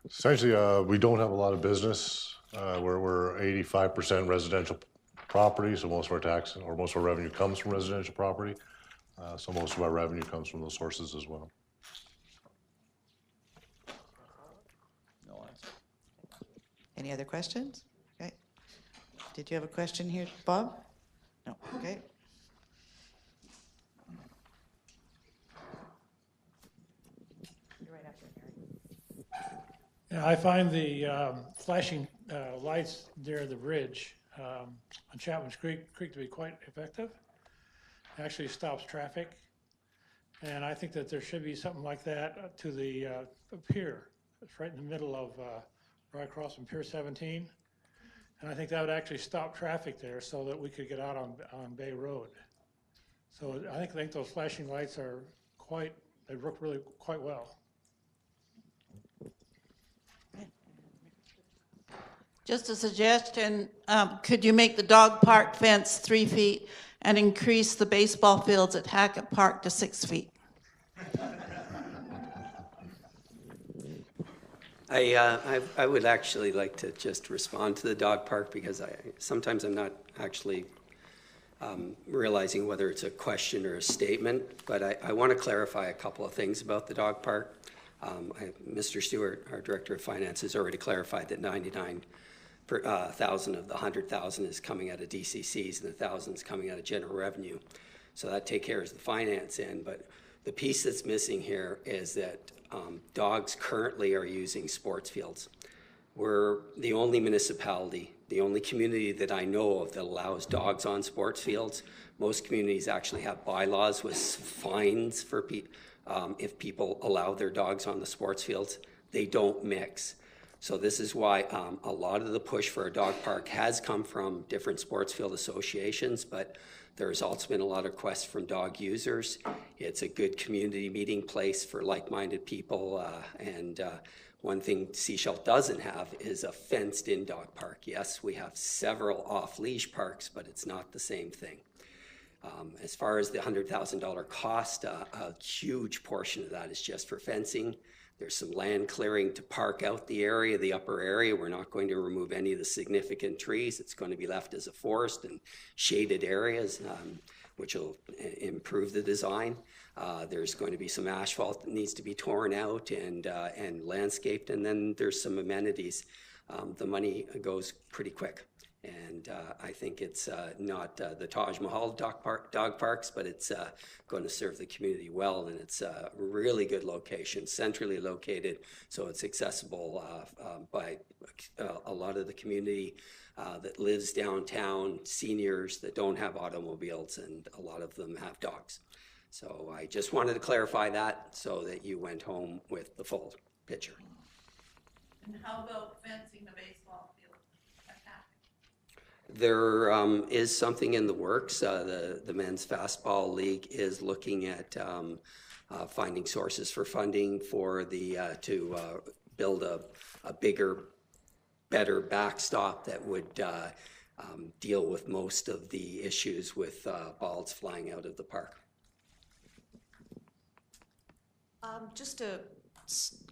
Essentially, we don't have a lot of business. We're 85% residential property, so most of our tax or most of our revenue comes from residential property. So most of our revenue comes from those sources as well. Any other questions? Okay. Did you have a question here, Bob? No, okay. You're right after Mary. Yeah, I find the flashing lights near the bridge on Chapman's Creek to be quite effective. It actually stops traffic. And I think that there should be something like that to the pier. It's right in the middle of, right across from Pier 17. And I think that would actually stop traffic there so that we could get out on Bay Road. So I think those flashing lights are they work really quite well. Just a suggestion, could you make the dog park fence 3 feet and increase the baseball fields at Hackett Park to 6 feet? I would actually like to just respond to the dog park, because sometimes I'm not actually realizing whether it's a question or a statement, but I want to clarify a couple of things about the dog park. Mr. Stewart, our Director of Finance, has already clarified that 99% 1,000 of the 100,000 is coming out of DCCs, and 1,000 is coming out of general revenue. So that takes care of the finance end, but the piece that's missing here is that dogs currently are using sports fields. We're the only municipality, the only community that I know of that allows dogs on sports fields. Most communities actually have bylaws with fines for if people allow their dogs on the sports fields. They don't mix. So this is why a lot of the push for a dog park has come from different sports field associations, but there's also been a lot of requests from dog users. It's a good community meeting place for like-minded people, and one thing Sechelt doesn't have is a fenced-in dog park. Yes, we have several off-leash parks, but it's not the same thing. As far as the $100,000 cost, a huge portion of that is just for fencing. There's some land clearing to park out the area, the upper area. We're not going to remove any of the significant trees. It's going to be left as a forest and shaded areas, which will improve the design. There's going to be some asphalt that needs to be torn out and landscaped, and then there's some amenities. The money goes pretty quick. And I think it's not the Taj Mahal dog parks, but it's going to serve the community well, and it's a really good location, centrally located, so it's accessible by a lot of the community that lives downtown, seniors that don't have automobiles, and a lot of them have dogs. So I just wanted to clarify that so that you went home with the full picture. And how about fencing the baseball field? There is something in the works. The Men's Fastball League is looking at finding sources for funding for to build a bigger, better backstop that would deal with most of the issues with balls flying out of the park. Just a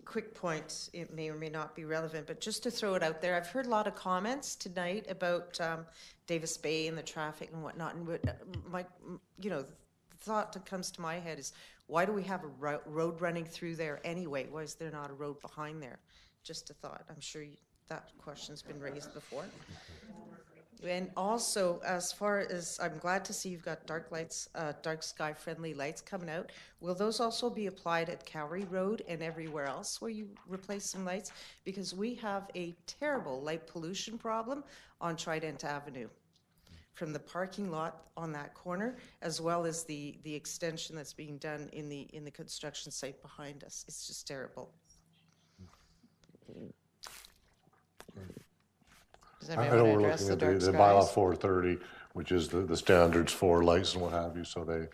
quick point, it may or may not be relevant, but just to throw it out there, I've heard a lot of comments tonight about Davis Bay and the traffic and whatnot, and the thought that comes to my head is, why do we have a road running through there anyway? Why is there not a road behind there? Just a thought. I'm sure that question's been raised before. And also, as far as, I'm glad to see you've got dark lights, dark sky friendly lights coming out. Will those also be applied at Cowrie Road and everywhere else where you replace some lights? Because we have a terrible light pollution problem on Trident Avenue, from the parking lot on that corner, as well as the extension that's being done in the construction site behind us. It's just terrible. I know we're looking at the bylaw 430, which is the standards for lights and what have you. So they,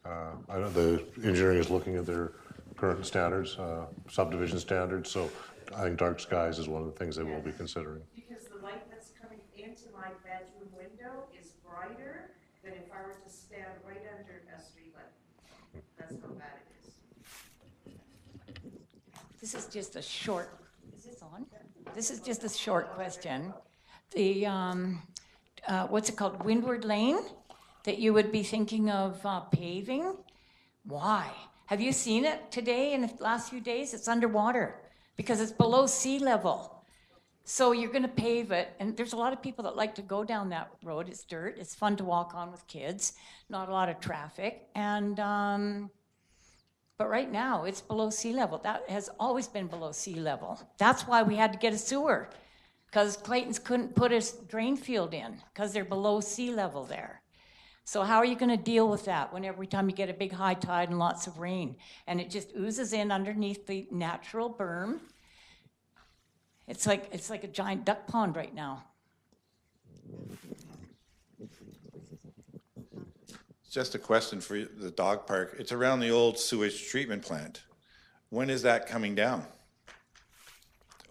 I know the engineering is looking at their current standards, subdivision standards. So I think dark skies is one of the things they will be considering. Because the light that's coming into my bedroom window is brighter than if I were to stand right under a street light. That's how bad it is. This is just a short, is this on? This is just a short question. The, what's it called, Windward Lane, that you would be thinking of paving? Why? Have you seen it today in the last few days? It's underwater because it's below sea level. So you're going to pave it, and there's a lot of people that like to go down that road. It's dirt. It's fun to walk on with kids. Not a lot of traffic, and but right now it's below sea level. That has always been below sea level. That's why we had to get a sewer, because Clayton's couldn't put a drain field in because they're below sea level there. So how are you going to deal with that when every time you get a big high tide and lots of rain and it just oozes in underneath the natural berm? It's like a giant duck pond right now. Just a question for the dog park. It's around the old sewage treatment plant. When is that coming down?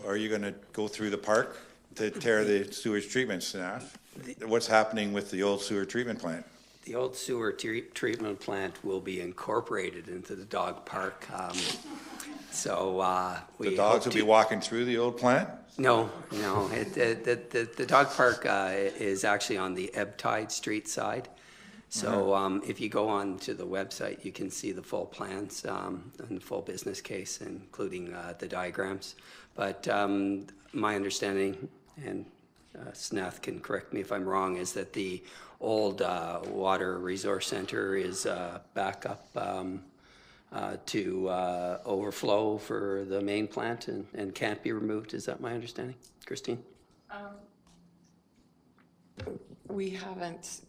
Or are you going to go through the park to tear the sewage treatment staff? What's happening with the old sewer treatment plant? The old sewer treatment plant will be incorporated into the dog park. The dogs will be walking through the old plant? No. The dog park is actually on the Ebbtide Street side. So if you go on to the website, you can see the full plans and the full business case, including the diagrams. But my understanding, and Snath can correct me if I'm wrong, is that the old water resource center is back up to overflow for the main plant and can't be removed. Is that my understanding? Christine? We haven't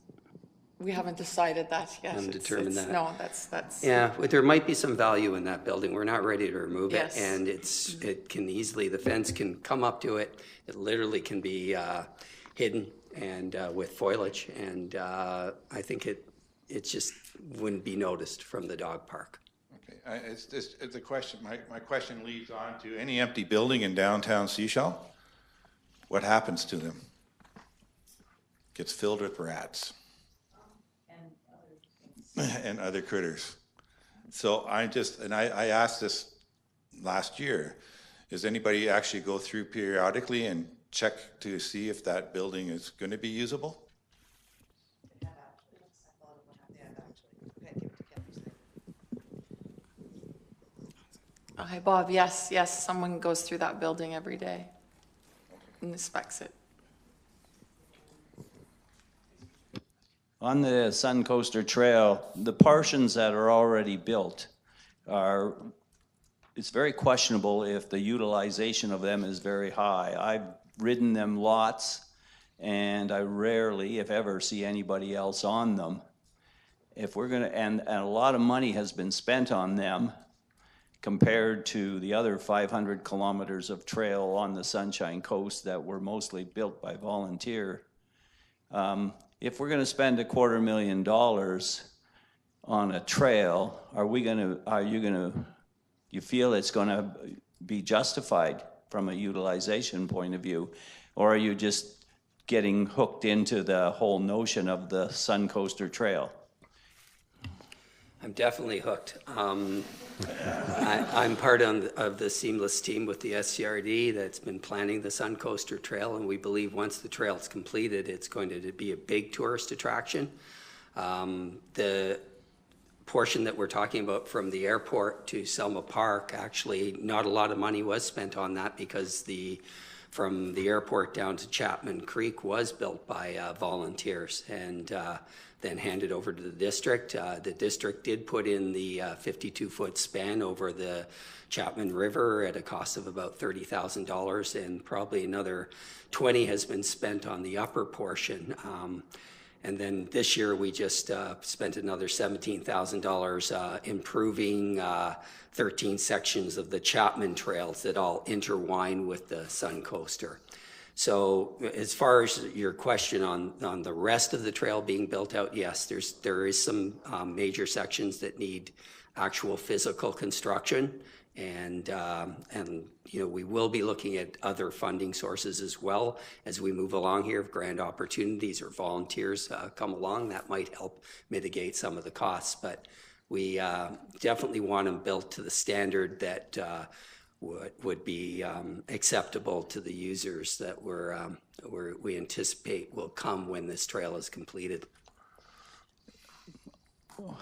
decided that yet. Haven't determined that. No, that's. Yeah, but there might be some value in that building. We're not ready to remove Yes. it, and it can easily, the fence can come up to it. It literally can be hidden and with foliage, and I think it just wouldn't be noticed from the dog park. Okay, it's a question. My question leads on to any empty building in downtown Sechelt. What happens to them? Gets filled with rats and other critters. So I asked this last year, does anybody actually go through periodically and check to see if that building is going to be usable? Hi, Bob. Yes, someone goes through that building every day and inspects it. On the Sun Coaster Trail, the portions that are already built it's very questionable if the utilization of them is very high. I've ridden them lots, and I rarely, if ever, see anybody else on them. If we're gonna, and a lot of money has been spent on them compared to the other 500 kilometers of trail on the Sunshine Coast that were mostly built by volunteer. If we're going to spend $250,000 on a trail, you feel it's going to be justified from a utilization point of view, or are you just getting hooked into the whole notion of the Sun Coaster Trail? I'm definitely hooked. I'm part of the Seamless team with the SCRD that's been planning the Sun Coaster Trail, and we believe once the trail is completed, it's going to be a big tourist attraction. The portion that we're talking about from the airport to Selma Park, actually not a lot of money was spent on that because from the airport down to Chapman Creek was built by volunteers and then handed over to the district. The district did put in the 52-foot span over the Chapman River at a cost of about $30,000, and probably another 20 has been spent on the upper portion. And then this year we just spent another $17,000 improving 13 sections of the Chapman trails that all intertwine with the Sun Coaster. So as far as your question on the rest of the trail being built out, yes, there is some major sections that need actual physical construction, and we will be looking at other funding sources as well as we move along here. If grant opportunities or volunteers come along, that might help mitigate some of the costs. But we definitely want them built to the standard that would be acceptable to the users that we anticipate will come when this trail is completed.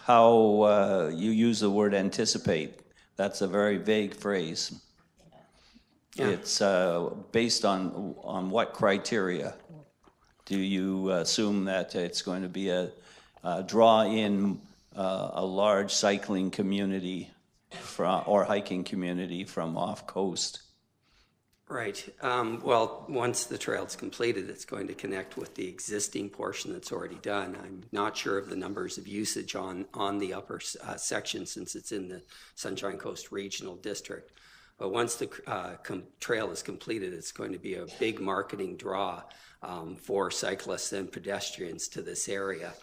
How you use the word anticipate, that's a very vague phrase. Yeah. It's based on what criteria? Do you assume that it's going to be a draw in a large cycling community or hiking community from off coast? Right. Well, once the trail is completed, it's going to connect with the existing portion that's already done. I'm not sure of the numbers of usage on the upper section since it's in the Sunshine Coast Regional District. But once the trail is completed, it's going to be a big marketing draw for cyclists and pedestrians to this area.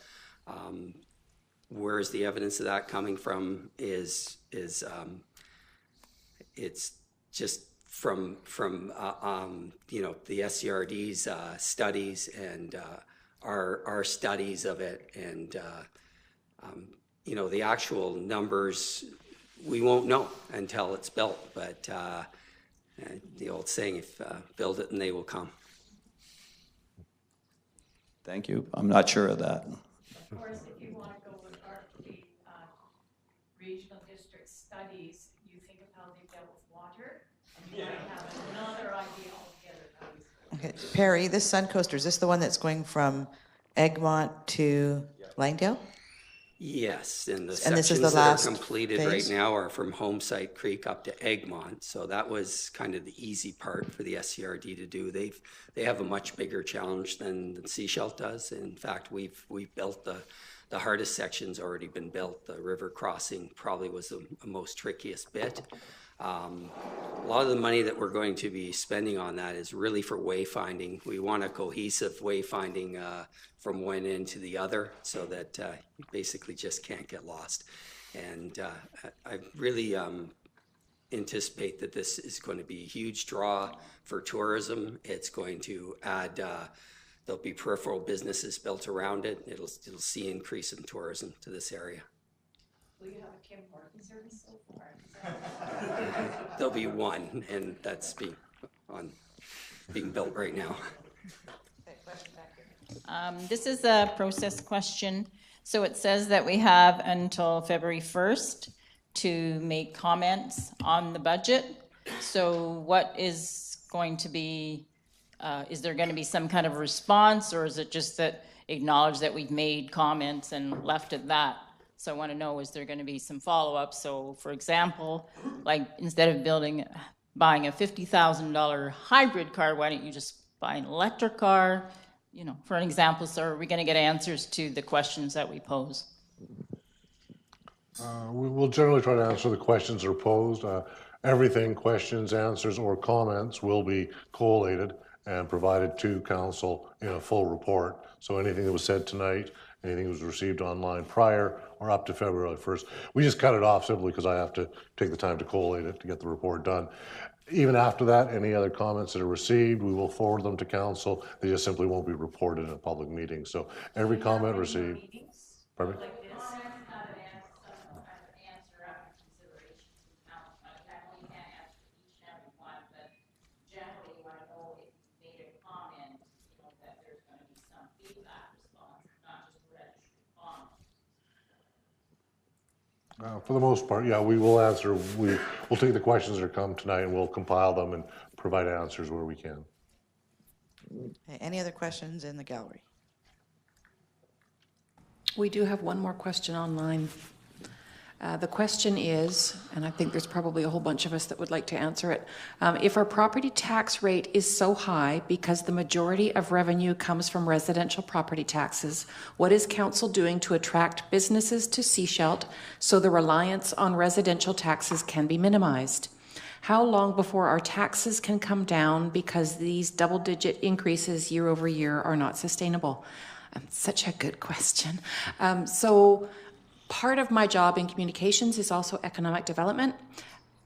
Where's the evidence of that coming from is it's just from the SCRD's studies and our studies of it, and the actual numbers we won't know until it's built. But the old saying, if build it and they will come. Thank you. I'm not sure of that. Of course, if you want to go with the regional district studies, you think of how they dealt with water, and you might have another idea altogether. Okay. Perry, this Sun Coaster, is this the one that's going from Egmont to Langdale? Yes, and the And this is sections the that last are completed right phase? now are from Homesite Creek up to Egmont. So that was kind of the easy part for the SCRD to do. They have a much bigger challenge than Seashell does. In fact, we've built the hardest section's already been built. The river crossing probably was the most trickiest bit. A lot of the money that we're going to be spending on that is really for wayfinding. We want a cohesive wayfinding from one end to the other so that you basically just can't get lost. And I really anticipate that this is going to be a huge draw for tourism. It's going to add, there'll be peripheral businesses built around it. It'll see increase in tourism to this area. Will you have a Kim parking service so far? There'll be one, and that's being built right now. This is a process question. So it says that we have until February 1st to make comments on the budget. So what is going to be, is there going to be some kind of response, or is it just that acknowledge that we've made comments and left at that? So I want to know, is there going to be some follow-up? So for example, like instead of buying a $50,000 hybrid car, why don't you just buy an electric car? You know, for an example, so are we going to get answers to the questions that we pose? We will generally try to answer the questions that are posed. Everything, questions, answers, or comments will be collated and provided to council in a full report. So anything that was said tonight, anything that was received online prior or up to February 1st, we just cut it off simply because I have to take the time to collate it to get the report done. Even after that, any other comments that are received, we will forward them to council. They just simply won't be reported in a public meeting. So every comment received. Pardon me? For the most part, yeah, we will answer. We'll take the questions that come tonight and we'll compile them and provide answers where we can. Okay, any other questions in the gallery? We do have one more question online. The question is, and I think there's probably a whole bunch of us that would like to answer it, if our property tax rate is so high because the majority of revenue comes from residential property taxes, what is council doing to attract businesses to Seashell so the reliance on residential taxes can be minimized? How long before our taxes can come down because these double-digit increases year over year are not sustainable? Such a good question. Part of my job in communications is also economic development.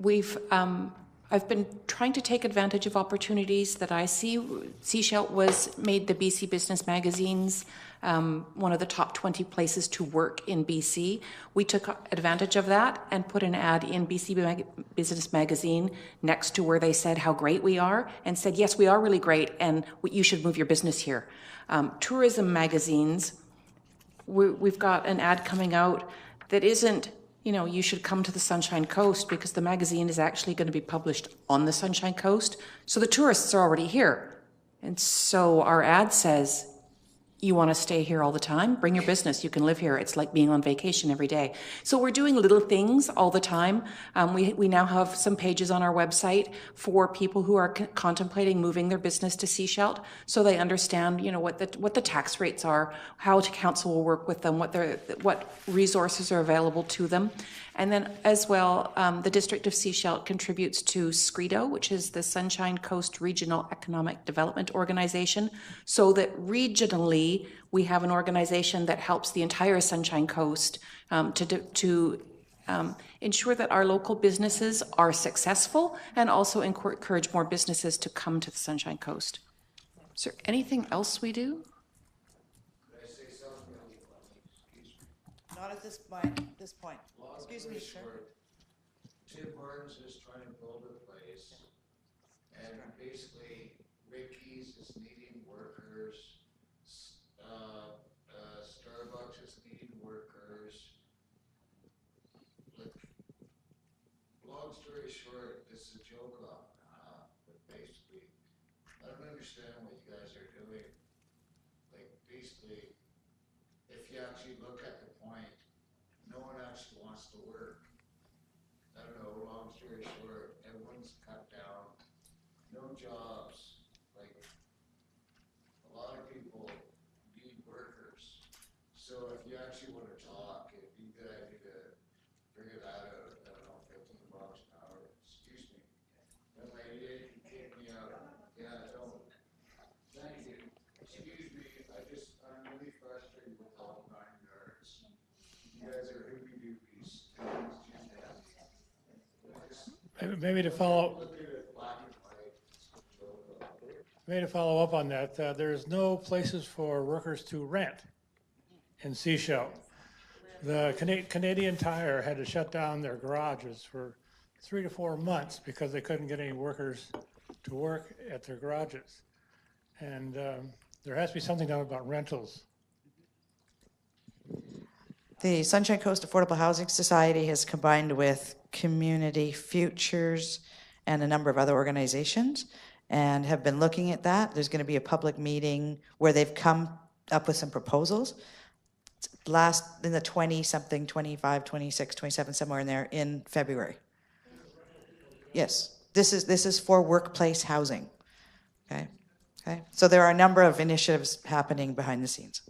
I've been trying to take advantage of opportunities that I see. Seashell made the BC Business Magazine's one of the top 20 places to work in BC. We took advantage of that and put an ad in BC Business Magazine next to where they said how great we are and said, yes, we are really great and you should move your business here. Tourism magazines, we've got an ad coming out that isn't, you should come to the Sunshine Coast, because the magazine is actually going to be published on the Sunshine Coast. So the tourists are already here. And so our ad says, you want to stay here all the time? Bring your business. You can live here. It's like being on vacation every day. So we're doing little things all the time. We now have some pages on our website for people who are contemplating moving their business to Seashell, so they understand, what the tax rates are, how council will work with them, what resources are available to them. And then as well, the District of Seashell contributes to SCREDO, which is the Sunshine Coast Regional Economic Development Organization, so that regionally we have an organization that helps the entire Sunshine Coast to ensure that our local businesses are successful and also encourage more businesses to come to the Sunshine Coast. Is there anything else we do? Not at this point. Excuse me, sir. Tim Hortons is trying to build a place, and basically Ricky's is needing workers, Starbucks is needing workers. Long story short, this is a joke off, but basically I don't understand what you guys are doing. Like, basically, if you actually look at the point, no one actually wants to work. I don't know, long story short, everyone's cut down, no jobs, like, a lot of people need workers. So if you actually want to talk, it'd be a good idea to figure that out, I don't know, $15 an hour, excuse me. That lady, you kicked me out. Yeah, don't. Thank you. Excuse me, I'm really frustrated with all 9 yards. You guys are hoopy doopies. Maybe to follow, up on that, there's no places for workers to rent in Sechelt. The Canadian Tire had to shut down their garages for 3 to 4 months because they couldn't get any workers to work at their garages. And there has to be something done about rentals. The Sunshine Coast Affordable Housing Society has combined with Community Futures and a number of other organizations and have been looking at that. There's going to be a public meeting where they've come up with some proposals. Last in the 20-something, 25, 26, 27, somewhere in there in February. Yes, this is for workplace housing. Okay. So there are a number of initiatives happening behind the scenes.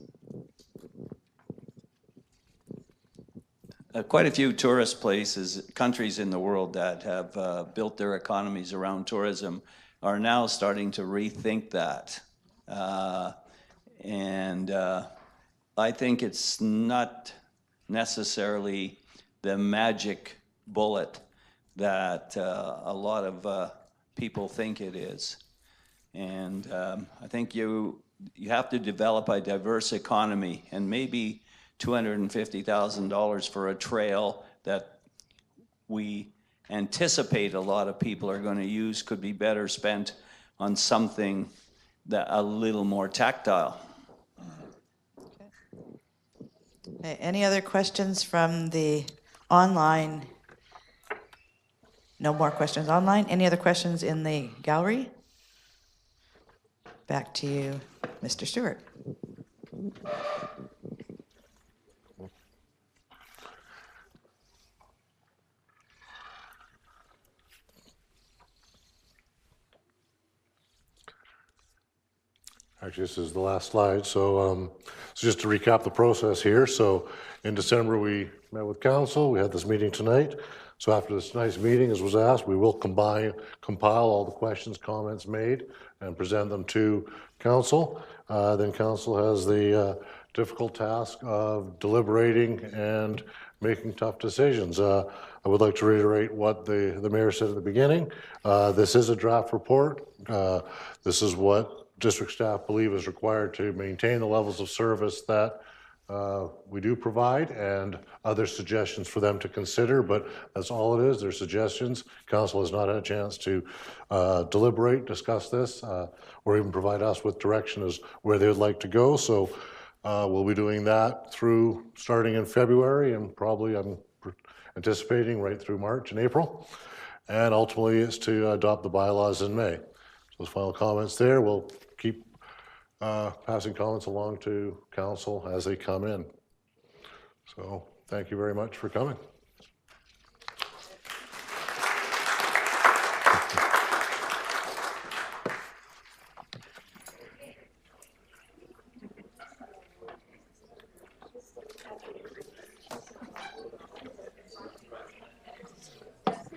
Quite a few tourist countries in the world that have built their economies around tourism are now starting to rethink that. I think it's not necessarily the magic bullet that a lot of people think it is. And I think you have to develop a diverse economy, and maybe $250,000 for a trail that we anticipate a lot of people are going to use could be better spent on something that a little more tactile. Okay, any other questions from the online? No more questions online. Any other questions in the gallery? Back to you, Mr. Stewart. Actually, this is the last slide. So just to recap the process here. So in December, we met with council. We had this meeting tonight. So after this nice meeting, as was asked, we will compile all the questions, comments made and present them to council. Then council has the difficult task of deliberating and making tough decisions. I would like to reiterate what the mayor said at the beginning. This is a draft report. This is what district staff believe is required to maintain the levels of service that we do provide, and other suggestions for them to consider, but that's all it is. They're suggestions. Council has not had a chance to deliberate, discuss this, or even provide us with direction as where they would like to go. So we'll be doing that through starting in February, and probably I'm anticipating right through March and April. And ultimately it's to adopt the bylaws in May. So those final comments there, we'll keep passing comments along to council as they come in. So thank you very much for coming.